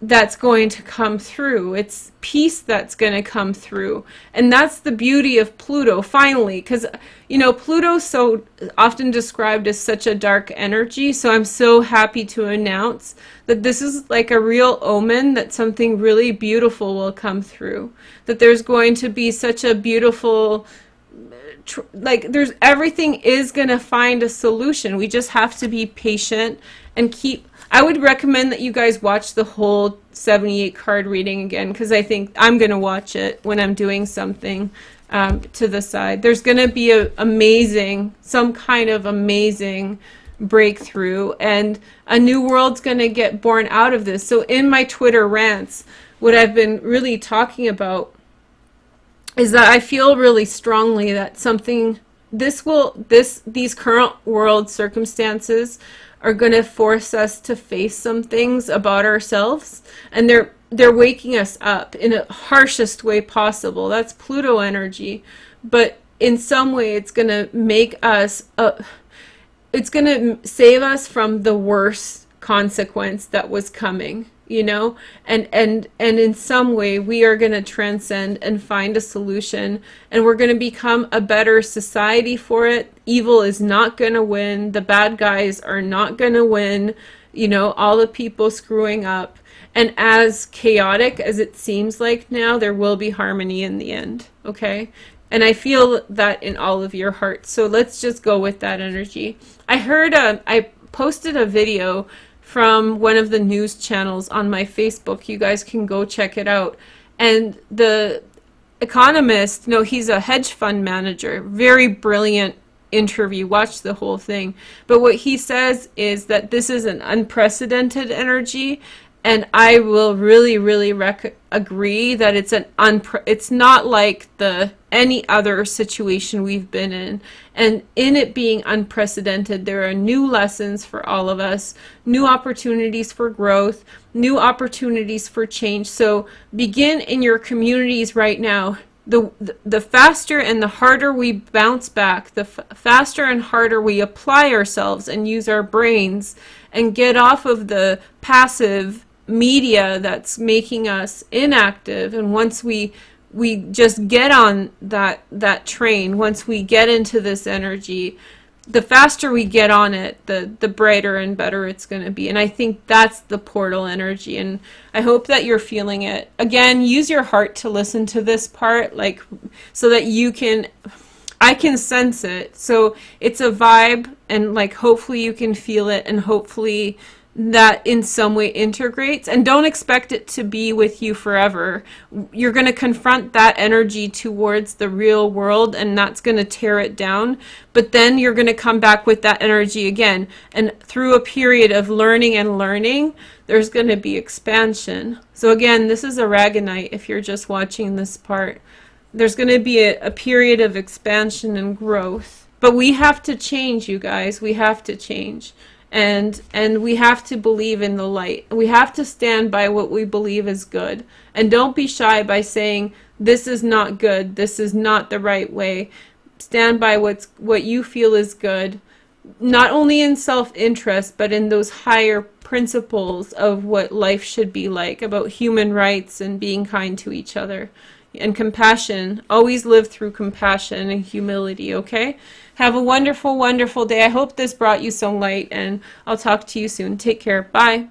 that's going to come through. It's peace that's going to come through. And that's the beauty of Pluto, finally. Because, Pluto's so often described as such a dark energy. So I'm so happy to announce that this is like a real omen that something really beautiful will come through. That there's going to be such a beautiful... everything is going to find a solution. We just have to be patient and keep... I would recommend that you guys watch the whole 78 card reading again, because I think I'm going to watch it when I'm doing something to the side. There's going to be some kind of amazing breakthrough, and a new world's going to get born out of this. So in my Twitter rants, what I've been really talking about is that I feel really strongly that these current world circumstances are going to force us to face some things about ourselves, and they're waking us up in a harshest way possible. That's Pluto energy, but in some way it's going to make us it's going to save us from the worst consequence that was coming, and in some way we are going to transcend and find a solution, and we're going to become a better society for it. Evil is not going to win. The bad guys are not going to win, all the people screwing up. And as chaotic as it seems like now, there will be harmony in the end, okay? And I feel that in all of your hearts. So let's just go with that energy. I posted a video from one of the news channels on my Facebook. You guys can go check it out. And the economist, he's a hedge fund manager, very brilliant interview, watch the whole thing. But what he says is that this is an unprecedented energy, and I will really, really agree that it's not like any other situation we've been in. And in it being unprecedented, there are new lessons for all of us, new opportunities for growth, new opportunities for change. So begin in your communities right now. The faster and the harder we bounce back, the faster and harder we apply ourselves and use our brains and get off of the passive media that's making us inactive. And once we just get on that train, once we get into this energy, the faster we get on it, the brighter and better it's going to be. And I think that's the portal energy, and I hope that you're feeling it. Again, use your heart to listen to this part, so that I can sense it. So it's a vibe, and hopefully you can feel it, and hopefully that in some way integrates. And don't expect it to be with you forever. You're going to confront that energy towards the real world, and that's going to tear it down. But then you're going to come back with that energy again, and through a period of learning, there's going to be expansion. So again, this is Aragonite. If you're just watching this part, there's going to be a period of expansion and growth. But we have to change, you guys. We have to change. And we have to believe in the light. We have to stand by what we believe is good. And don't be shy by saying, this is not good, this is not the right way. Stand by what you feel is good, not only in self-interest, but in those higher principles of what life should be like, about human rights and being kind to each other. And compassion. Always live through compassion and humility, okay? Have a wonderful, wonderful day. I hope this brought you some light, and I'll talk to you soon. Take care. Bye.